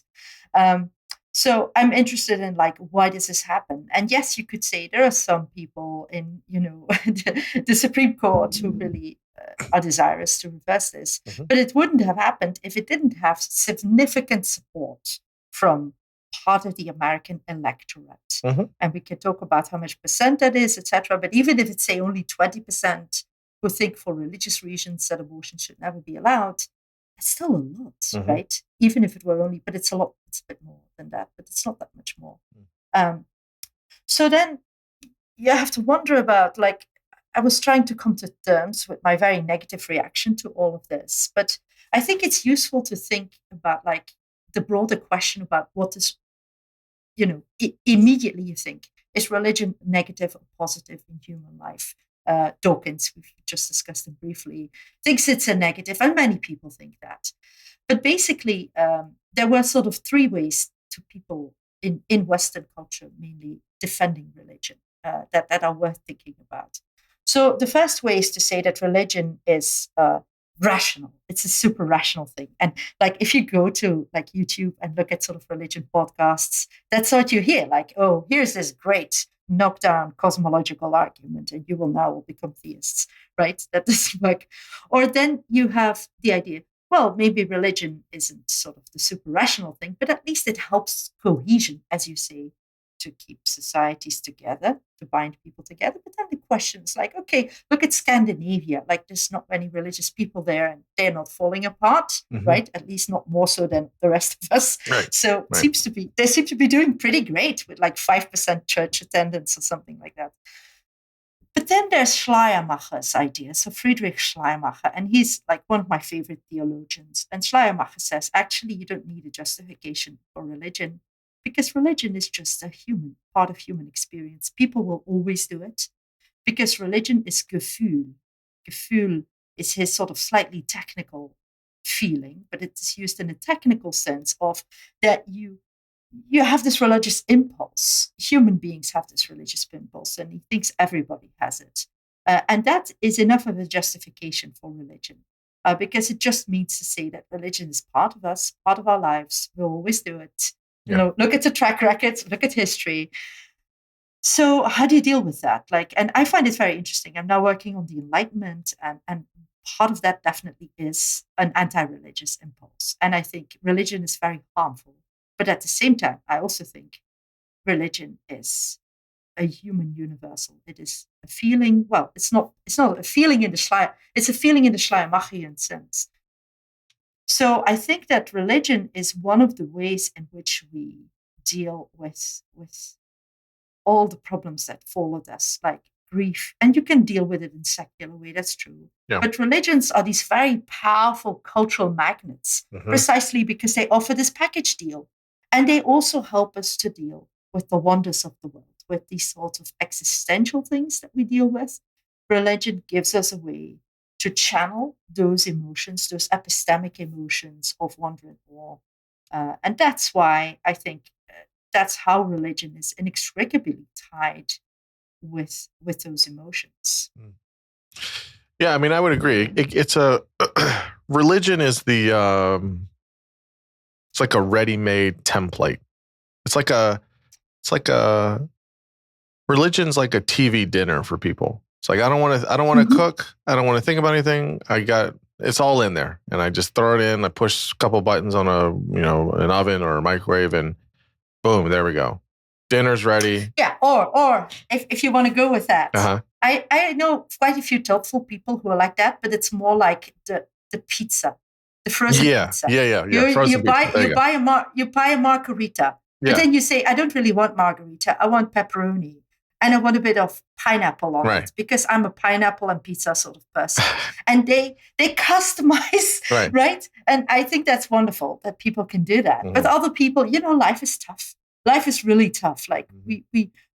So I'm interested in why does this happen? And yes, you could say there are some people in, the Supreme Court who really are desirous to reverse this, but it wouldn't have happened if it didn't have significant support from part of the American electorate. And we can talk about how much percent that is, etc. But even if it's say only 20% who think for religious reasons that abortion should never be allowed, it's still a lot, right? Even if it were only, but it's a lot, it's a bit more than that, but it's not that much more. So then you have to wonder about, I was trying to come to terms with my very negative reaction to all of this, but I think it's useful to think about the broader question about what is, immediately you think, is religion negative or positive in human life? Dawkins, we've just discussed him briefly, thinks it's a negative, and many people think that. But basically, there were sort of three ways to people in Western culture, mainly defending religion, that are worth thinking about. So the first way is to say that religion is rational. It's a super rational thing. And if you go to YouTube and look at sort of religion podcasts, that's what you hear. Oh, here's this great knockdown cosmological argument, and you will now all become theists, right? That doesn't work. Or then you have the idea, well, maybe religion isn't sort of the super rational thing, but at least it helps cohesion, as you say, to keep societies together, to bind people together. But then the question is okay, look at Scandinavia. There's not many religious people there, and they're not falling apart, right? At least not more so than the rest of us. Right. So it seems to be, they seem to be doing pretty great with 5% church attendance or something like that. But then there's Schleiermacher's idea. So Friedrich Schleiermacher, and he's one of my favorite theologians. And Schleiermacher says, actually, you don't need a justification for religion, because religion is just a part of human experience. People will always do it because religion is Gefühl. Gefühl is his sort of slightly technical feeling, but it is used in a technical sense of that you have this religious impulse. Human beings have this religious impulse, and he thinks everybody has it. And that is enough of a justification for religion, because it just means to say that religion is part of us, part of our lives. We'll always do it. Look at the track records, look at history. So how do you deal with that? And I find it very interesting. I'm now working on the Enlightenment and part of that definitely is an anti-religious impulse. And I think religion is very harmful. But at the same time, I also think religion is a human universal. It is a feeling. Well, it's not a feeling in the it's a feeling in the Schleiermachian sense. So I think that religion is one of the ways in which we deal with all the problems that followed us, like grief. And you can deal with it in secular way, that's true. Yeah. But religions are these very powerful cultural magnets, precisely because they offer this package deal. And they also help us to deal with the wonders of the world, with these sorts of existential things that we deal with. Religion gives us a way to channel those emotions, those epistemic emotions of wonder and awe. And that's why I think that's how religion is inextricably tied with those emotions. Yeah, I mean, I would agree. It's a religion is it's like a ready-made template. It's like a religion's like a TV dinner for people. It's like I don't want to cook. I don't want to think about anything. It's all in there, and I just throw it in. I push a couple buttons on an oven or a microwave, and boom, there we go. Dinner's ready. Yeah, or if you want to go with that, I know quite a few thoughtful people who are like that, but it's more like the pizza, the frozen pizza. Yeah. You buy a margarita, but then you say, I don't really want margarita. I want pepperoni. And I want a bit of pineapple on it because I'm a pineapple and pizza sort of person. And they customize, right? And I think that's wonderful that people can do that. But other people, life is tough. Life is really tough. Like we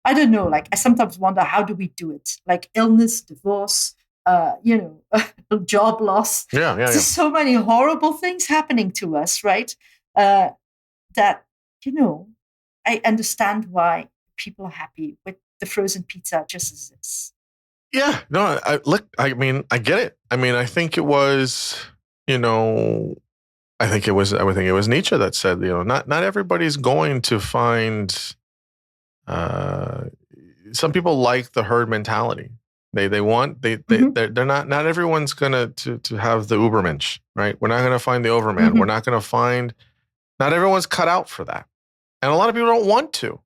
I don't know, like I sometimes wonder, how do we do it? Like illness, divorce, job loss. There's so many horrible things happening to us, right? That, I understand why people are happy with the frozen pizza just as it is. Yeah, no, I mean, I get it. I mean, I think it was, I think it was Nietzsche that said, not everybody's going to find, some people like the herd mentality. They're not everyone's going to have the Ubermensch, right? We're not going to find the Overman. We're not going to find, not everyone's cut out for that. And a lot of people don't want to.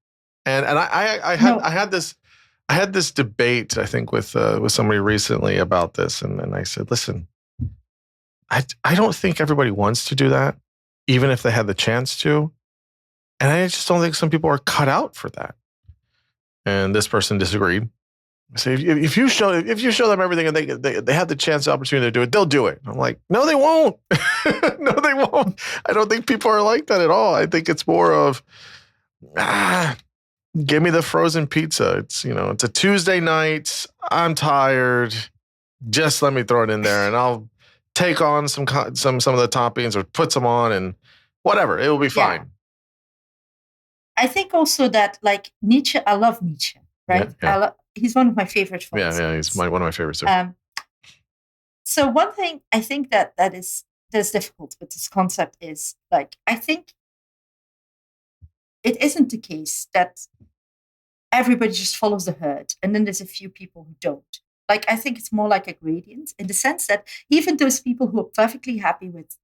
And I had this debate, I think, with somebody recently about this, and I said, listen, I don't think everybody wants to do that, even if they had the chance to, and I just don't think some people are cut out for that. And this person disagreed. I say, if you show them everything and they have the chance, the opportunity to do it, they'll do it. I'm like, no, they won't. No, they won't. I don't think people are like that at all. I think it's more of, give me the frozen pizza. It's, it's a Tuesday night. I'm tired. Just let me throw it in there and I'll take on some of the toppings or put some on and whatever. It will be fine. I think also that, like Nietzsche, I love Nietzsche, right? Yeah. He's one of my favorite philosophers. Yeah, he's one of my favorites too. So one thing I think that's difficult with this concept is, like, I think it isn't the case that everybody just follows the herd and then there's a few people who don't. Like, I think it's more like a gradient in the sense that even those people who are perfectly happy with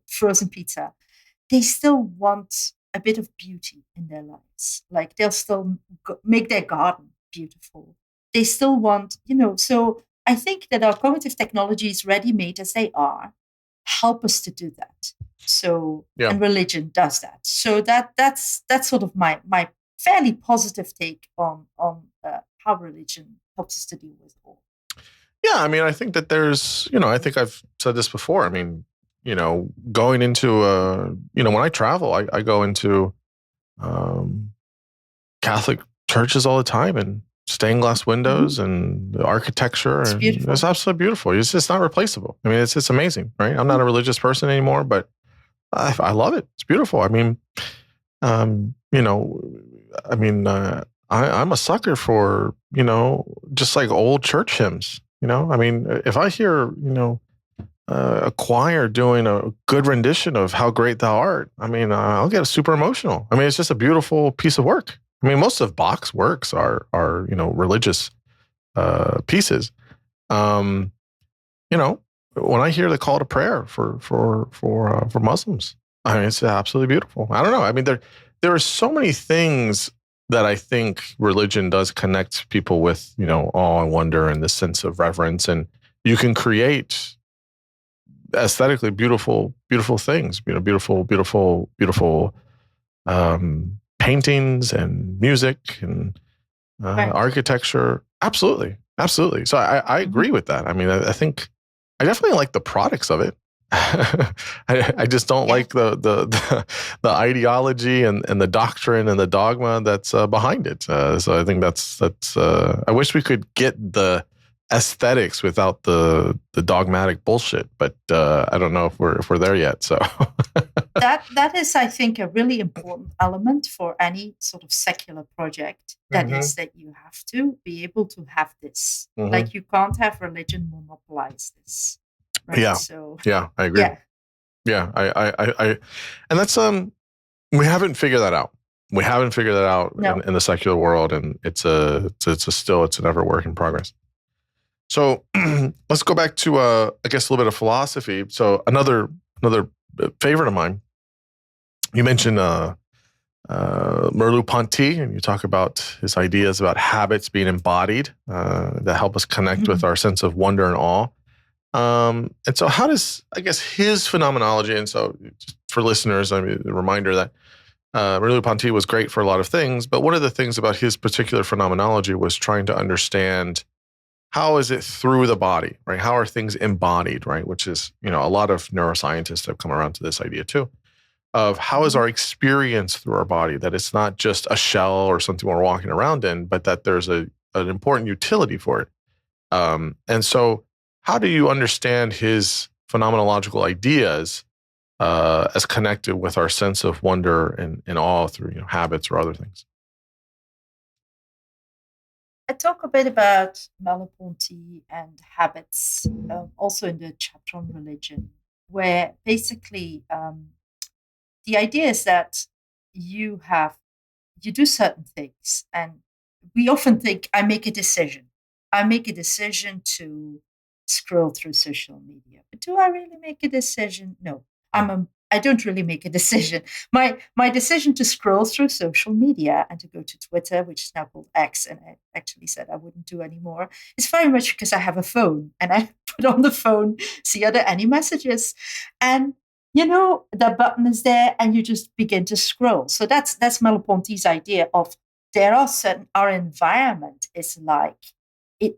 frozen pizza, they still want a bit of beauty in their lives. Like, they'll still make their garden beautiful. They still want, so I think that our cognitive technologies, ready-made as they are, help us to do that. So, and religion does that. So that's sort of my fairly positive take on how religion helps us to deal with all. Yeah, I mean, I think that there's, I think I've said this before. I mean, going into, when I travel, I go into Catholic churches all the time, and stained glass windows and the architecture. It's absolutely beautiful. It's just not replaceable. I mean, it's amazing, right? I'm not a religious person anymore, but I love it. It's beautiful. I mean, I'm a sucker for, just like old church hymns, I mean, if I hear, a choir doing a good rendition of How Great Thou Art, I mean, I'll get super emotional. I mean, it's just a beautiful piece of work. I mean, most of Bach's works are religious pieces. when I hear the call to prayer for Muslims, I mean, it's absolutely beautiful. I don't know. I mean, there are so many things that I think religion does connect people with, awe and wonder and this sense of reverence, and you can create aesthetically beautiful things, beautiful paintings and music and Right. architecture. Absolutely. So I Mhm. agree with that. I mean, I think I definitely like the products of it. I just don't Yeah. like the ideology and the doctrine and the dogma that's behind it. So I think that's. I wish we could get the aesthetics without the dogmatic bullshit, but I don't know if we're there yet. So That is, I think, a really important element for any sort of secular project. That hmm is that you have to be able to have this. hmm Like you can't have religion monopolize this, right? yeah, So yeah, I agree. yeah, Yeah, and that's we haven't figured that out. We haven't figured that out no. in the secular world, and it's an ever work in progress. So let's go back to I guess a little bit of philosophy. So another favorite of mine. You mentioned Merleau-Ponty, and you talk about his ideas about habits being embodied that help us connect with Mhm. our sense of wonder and awe. And so, how does I guess his phenomenology? And so, just for listeners, I mean, a reminder that Merleau-Ponty was great for a lot of things, but one of the things about his particular phenomenology was trying to understand how is it through the body, right? How are things embodied, right? Which is, a lot of neuroscientists have come around to this idea too of how is Mhm. our experience through our body, that it's not just a shell or something we're walking around in, but that there's an important utility for it. And so, how do you understand his phenomenological ideas as connected with our sense of wonder and awe through habits or other things? I talk a bit about Merleau-Ponty and habits, also in the chapter on religion, where basically the idea is that you have you do certain things, and we often think I make a decision. I make a decision to scroll through social media, but do I really make a decision? No, I don't really make a decision. My decision to scroll through social media and to go to Twitter, which is now called X, and I actually said I wouldn't do anymore, is very much because I have a phone and I put on the phone, see are there any messages, and the button is there and you just begin to scroll. So that's Merleau-Ponty's idea of there are certain, our environment is like,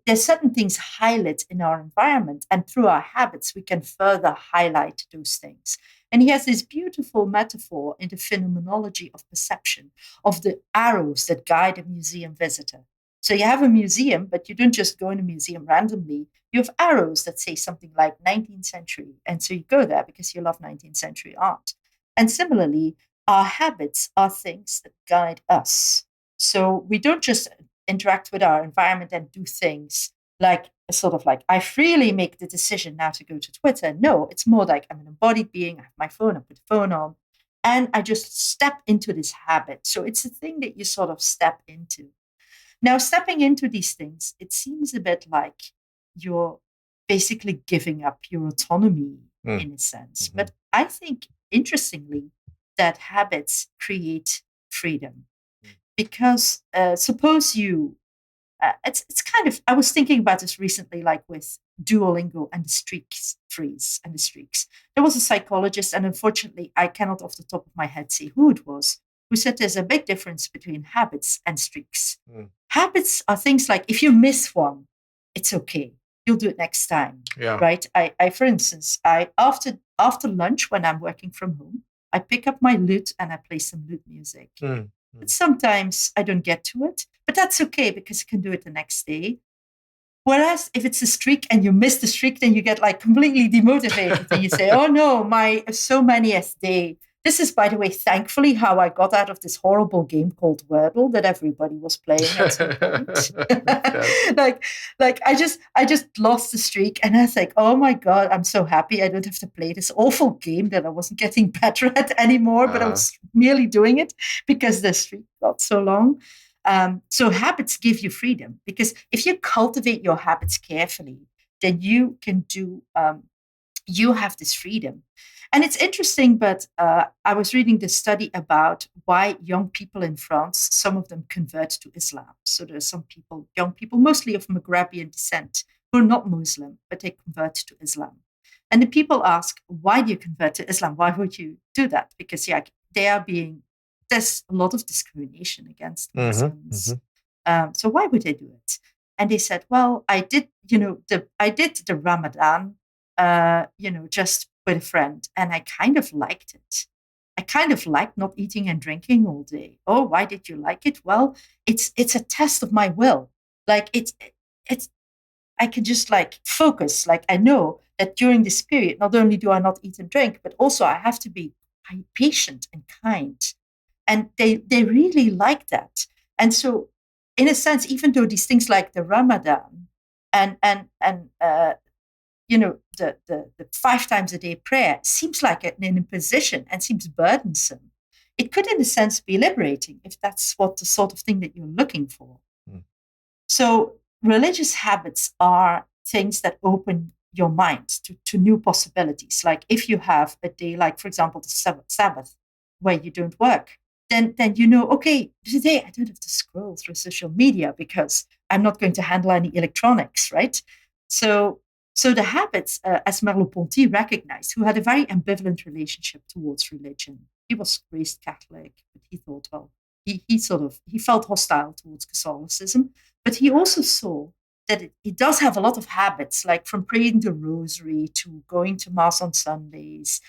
there's certain things highlight in our environment, and through our habits, we can further highlight those things. And he has this beautiful metaphor in the phenomenology of perception of the arrows that guide a museum visitor. So you have a museum, but you don't just go in a museum randomly. You have arrows that say something like 19th century. And so you go there because you love 19th century art. And similarly, our habits are things that guide us. So we don't just interact with our environment and do things like sort of like, I freely make the decision now to go to Twitter. No, it's more like I'm an embodied being. I have my phone, I put the phone on, and I just step into this habit. So it's a thing that you sort of step into. Now, stepping into these things, it seems a bit like you're basically giving up your autonomy Mm. in a sense. Mhm. But I think, interestingly, that habits create freedom because suppose you it's kind of, I was thinking about this recently, like with Duolingo and the streaks freeze and the streaks. There was a psychologist, and unfortunately I cannot off the top of my head say who it was, who said there's a big difference between habits and streaks. Mm. Habits are things like if you miss one, it's okay, you'll do it next time, Yeah. right? I for instance, I after lunch when I'm working from home, I pick up my lute and I play some lute music. Mm. But Mm. sometimes I don't get to it, but that's okay because you can do it the next day. Whereas if it's a streak and you miss the streak, then you get like completely demotivated and you say, oh no, my so many as day. This is, by the way, thankfully how I got out of this horrible game called Wordle that everybody was playing at some point. Yes. like, like I just lost the streak, and I was like, oh my god, I'm so happy I don't have to play this awful game that I wasn't getting better at anymore, but I Uh, was merely doing it because the streak got so long. So habits give you freedom because if you cultivate your habits carefully, then you can do. you have this freedom. And it's interesting, but I was reading this study about why young people in France, some of them convert to Islam. So there's some people, young people, mostly of Maghrebian descent, who are not Muslim, but they convert to Islam. And the people ask, why do you convert to Islam? Why would you do that? Because yeah, there's a lot of discrimination against Muslims. So why would they do it? And they said, well, I did the Ramadan, just with a friend, and I kind of liked it. I kind of liked not eating and drinking all day. Oh, why did you like it? Well, it's a test of my will. Like it's I can just like focus. Like I know that during this period, not only do I not eat and drink, but also I have to be patient and kind. And they really like that. And so, in a sense, even though these things like the Ramadan and the 5 times a day prayer seems like an imposition and seems burdensome, it could, in a sense, be liberating if that's what the sort of thing that you're looking for. So religious habits are things that open your mind to new possibilities. Like if you have a day, like for example, the Sabbath, where you don't work, then okay, today I don't have to scroll through social media because I'm not going to handle any electronics, right? So the habits, as Merleau-Ponty recognized, who had a very ambivalent relationship towards religion. He was raised Catholic, but he thought, well, he felt hostile towards Catholicism, but he also saw that it does have a lot of habits, like from praying the rosary to going to mass on Sundays,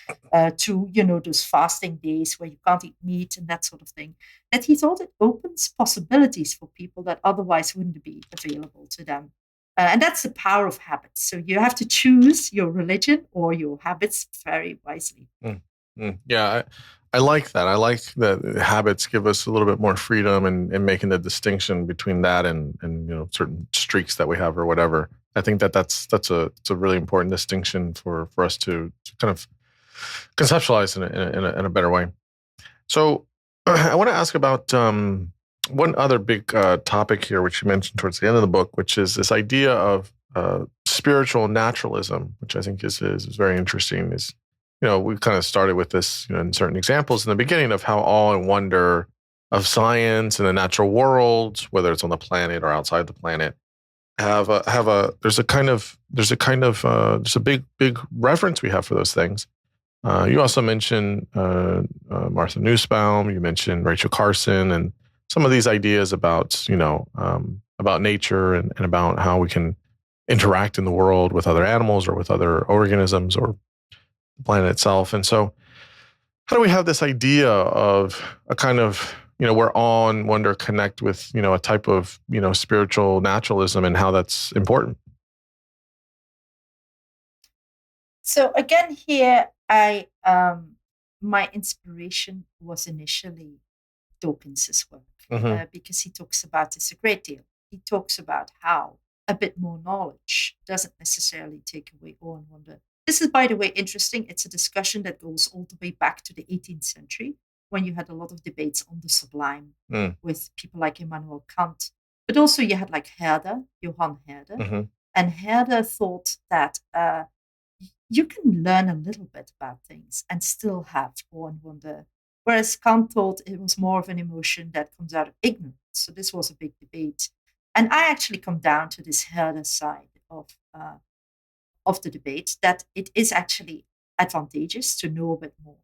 to those fasting days where you can't eat meat and that sort of thing. That he thought it opens possibilities for people that otherwise wouldn't be available to them. And that's the power of habits. So you have to choose your religion or your habits very wisely. Yeah, I like that. I like that habits give us a little bit more freedom in making the distinction between that and certain streaks that we have or whatever. I think that's a really important distinction for us to kind of conceptualize in a better way. So I want to ask about one other big topic here, which you mentioned towards the end of the book, which is this idea of spiritual naturalism, which I think is very interesting. We kind of started with this in certain examples in the beginning of how awe and wonder of science and the natural world, whether it's on the planet or outside the planet, there's a big reverence we have for those things. You also mentioned Martha Nussbaum. You mentioned Rachel Carson, and some of these ideas about nature and about how we can interact in the world with other animals or with other organisms or the planet itself. And so, how do we have this idea of a kind of where awe and wonder connect with a type of spiritual naturalism and how that's important? So again, here my inspiration was initially Dawkins's work because he talks about this a great deal. He talks about how a bit more knowledge doesn't necessarily take away awe and wonder. This is, by the way, interesting. It's a discussion that goes all the way back to the 18th century when you had a lot of debates on the sublime with people like Immanuel Kant. But also you had like Johann Herder. And Herder thought that you can learn a little bit about things and still have awe and wonder. Whereas Kant thought it was more of an emotion that comes out of ignorance. So this was a big debate. And I actually come down to this Herder side of the debate, that it is actually advantageous to know a bit more.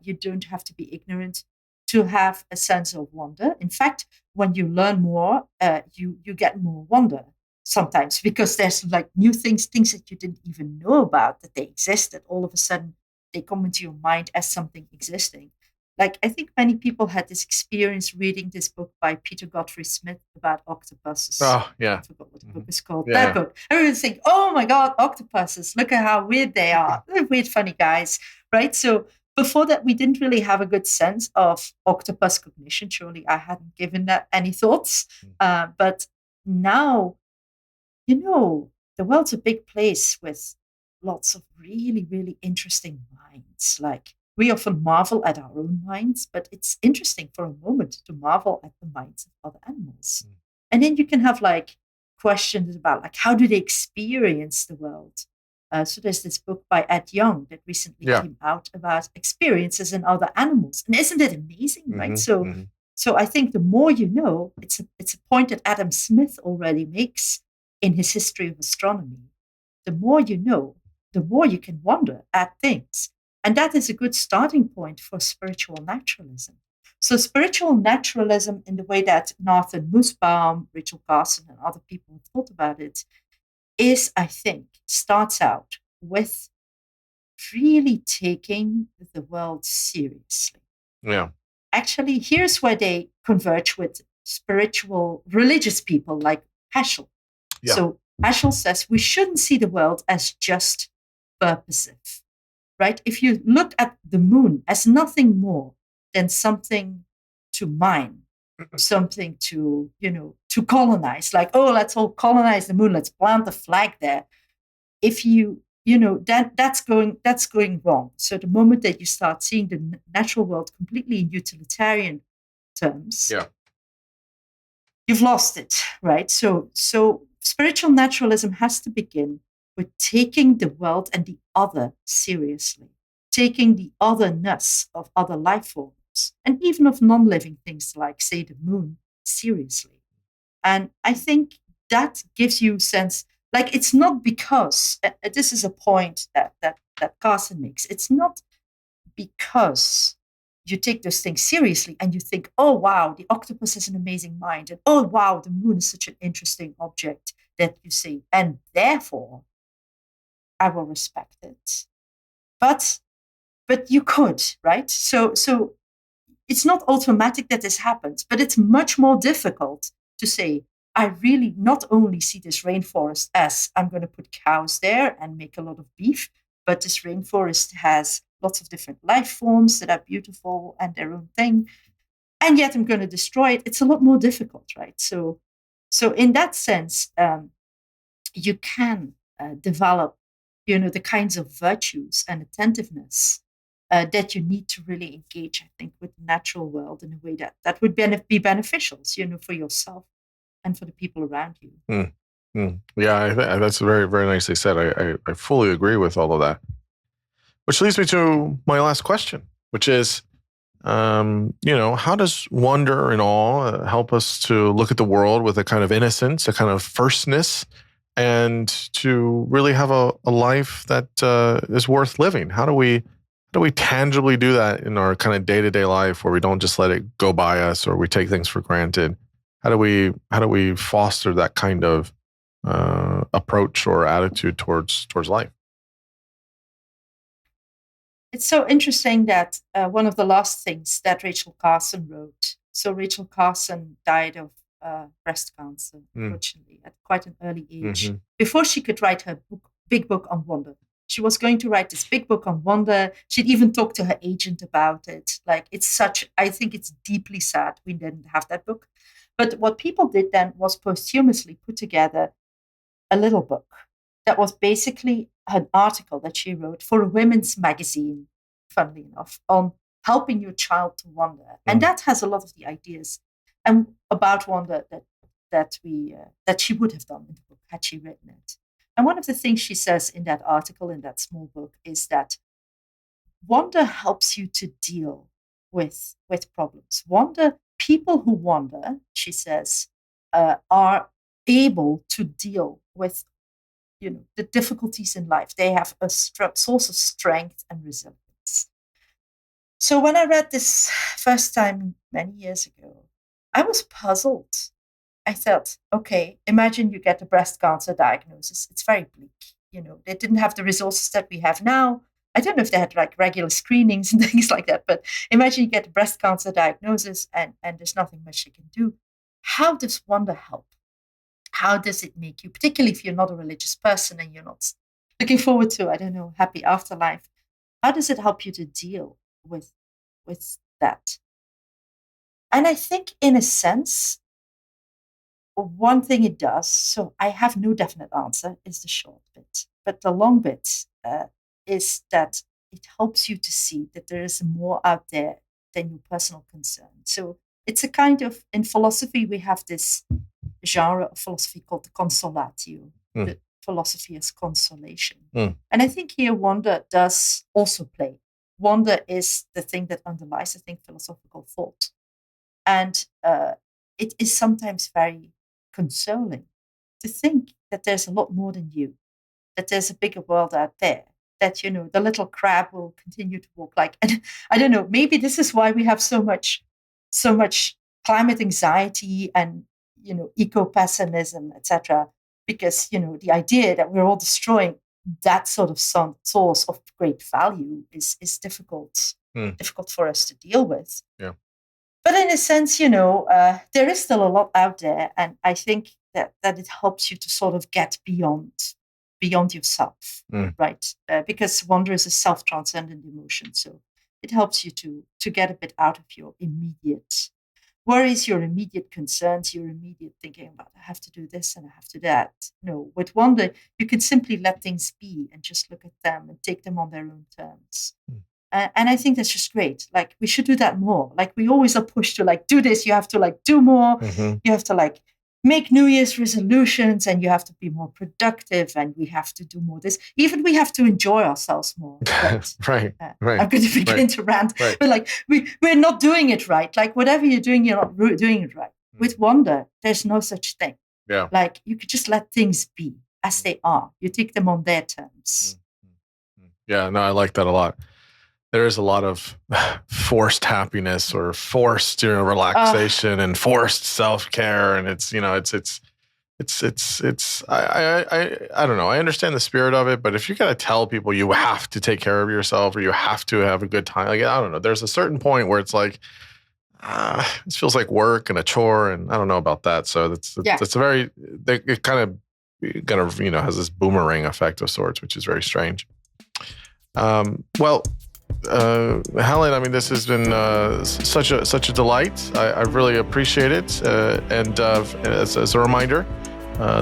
You don't have to be ignorant to have a sense of wonder. In fact, when you learn more, you get more wonder sometimes because there's like new things that you didn't even know about that they existed. All of a sudden, they come into your mind as something existing. Like I think many people had this experience reading this book by Peter Godfrey Smith about octopuses. Oh, yeah. I forgot what the book is called. Yeah. That book. Everyone's saying, oh my God, octopuses. Look at how weird they are. They're weird, funny guys, right? So before that, we didn't really have a good sense of octopus cognition. Surely I hadn't given that any thoughts. But now, the world's a big place with lots of really, really interesting minds. Like we often marvel at our own minds, but it's interesting for a moment to marvel at the minds of other animals. And then you can have like questions about like how do they experience the world? So there's this book by Ed Young that recently came out about experiences in other animals. And isn't it amazing, right? So I think the more you know, it's a point that Adam Smith already makes in his History of Astronomy. The more you know, the more you can wonder at things. And that is a good starting point for spiritual naturalism. So spiritual naturalism, in the way that Nathan Nussbaum, Rachel Carson, and other people have thought about it, is, I think, starts out with really taking the world seriously. Yeah. Actually, here's where they converge with spiritual, religious people like Heschel. Yeah. So Heschel says we shouldn't see the world as just purposive, right? If you look at the moon as nothing more than something to mine, something to, to colonize, like, oh, let's all colonize the moon, let's plant the flag there. If that's going wrong. So the moment that you start seeing the natural world completely in utilitarian terms, you've lost it, right? So spiritual naturalism has to begin with taking the world and the other seriously, taking the otherness of other life forms, and even of non-living things like, say, the moon, seriously. And I think that gives you sense, like, it's not because, this is a point that Carson makes, it's not because you take those things seriously and you think, oh, wow, the octopus has an amazing mind. And oh, wow, the moon is such an interesting object, that you say, and therefore I will respect it. But you could, right? So it's not automatic that this happens, but it's much more difficult to say, I really not only see this rainforest as I'm going to put cows there and make a lot of beef, but this rainforest has lots of different life forms that are beautiful and their own thing. And yet I'm going to destroy it. It's a lot more difficult, right? So in that sense, you can develop, the kinds of virtues and attentiveness that you need to really engage, I think, with the natural world in a way that would be beneficial, for yourself and for the people around you. Yeah, that's very, very nicely said. I fully agree with all of that. Which leads me to my last question, which is, how does wonder and awe help us to look at the world with a kind of innocence, a kind of firstness, and to really have a life that is worth living? How do we tangibly do that in our kind of day-to-day life, where we don't just let it go by us or we take things for granted? How do we foster that kind of approach or attitude towards life? It's so interesting that one of the last things that Rachel Carson wrote. So Rachel Carson died of breast cancer, unfortunately, at quite an early age, before she could write her big book on wonder. She was going to write this big book on wonder. She'd even talked to her agent about it. Like, I think it's deeply sad we didn't have that book. But what people did then was posthumously put together a little book that was basically an article that she wrote for a women's magazine, funnily enough, on helping your child to wonder. And that has a lot of the ideas and about wonder that she would have done in the book had she written it. And one of the things she says in that article, in that small book, is that wonder helps you to deal with problems. People who wonder, she says, are able to deal with the difficulties in life. They have a source of strength and resilience. So when I read this first time many years ago, I was puzzled. I thought, okay, imagine you get a breast cancer diagnosis. It's very bleak. They didn't have the resources that we have now. I don't know if they had like regular screenings and things like that, but imagine you get a breast cancer diagnosis and there's nothing much you can do. How does wonder help? How does it make you, particularly if you're not a religious person and you're not looking forward to, I don't know, happy afterlife? How does it help you to deal with that? And I think, in a sense, one thing it does, so I have no definite answer, is the short bit. But the long bit is that it helps you to see that there is more out there than your personal concern. So it's a kind of, in philosophy, we have this genre of philosophy called the consolatio, philosophy as consolation. Mm. And I think here wonder does also play. Wonder is the thing that underlies, I think, philosophical thought. And it is sometimes very consoling to think that there's a lot more than you, that there's a bigger world out there, that, the little crab will continue to walk like, and I don't know, maybe this is why we have so much climate anxiety and, eco-pessimism, etc. Because, the idea that we're all destroying that sort of source of great value is difficult for us to deal with. Yeah. But in a sense, there is still a lot out there. And I think that it helps you to sort of get beyond yourself, right? Because wonder is a self-transcendent emotion. So it helps you to get a bit out of your immediate worries, your immediate concerns, your immediate thinking about, I have to do this and I have to do that. No, with wonder, you can simply let things be and just look at them and take them on their own terms. And I think that's just great. Like, we should do that more. Like, we always are pushed to do this. You have to do more. Mm-hmm. You have to make New Year's resolutions, and you have to be more productive, and we have to do more this. Even we have to enjoy ourselves more. Right. Right. I'm going to begin to rant. Right. But we're not doing it right. Like, whatever you're doing, you're not doing it right. With wonder, there's no such thing. Yeah. Like, you could just let things be as they are. You take them on their terms. Yeah, no, I like that a lot. There is a lot of forced happiness or forced, relaxation and forced self-care. And it's I don't know. I understand the spirit of it, but if you got to tell people you have to take care of yourself or you have to have a good time, I don't know. There's a certain point where it's like, this feels like work and a chore, and I don't know about that. So that's a very, it kind of has this boomerang effect of sorts, which is very strange. Helen, I mean, this has been such a delight. I really appreciate it. And as a reminder,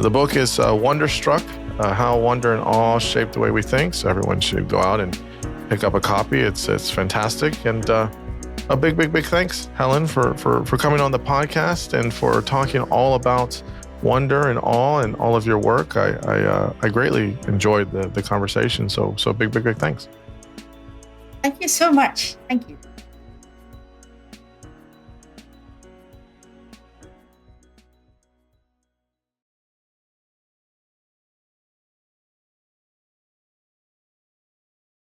the book is Wonderstruck, How Wonder and Awe Shape the Way We Think. So everyone should go out and pick up a copy. It's fantastic. And a big thanks, Helen, for coming on the podcast and for talking all about wonder and awe and all of your work. I greatly enjoyed the conversation. So big thanks. Thank you so much. Thank you.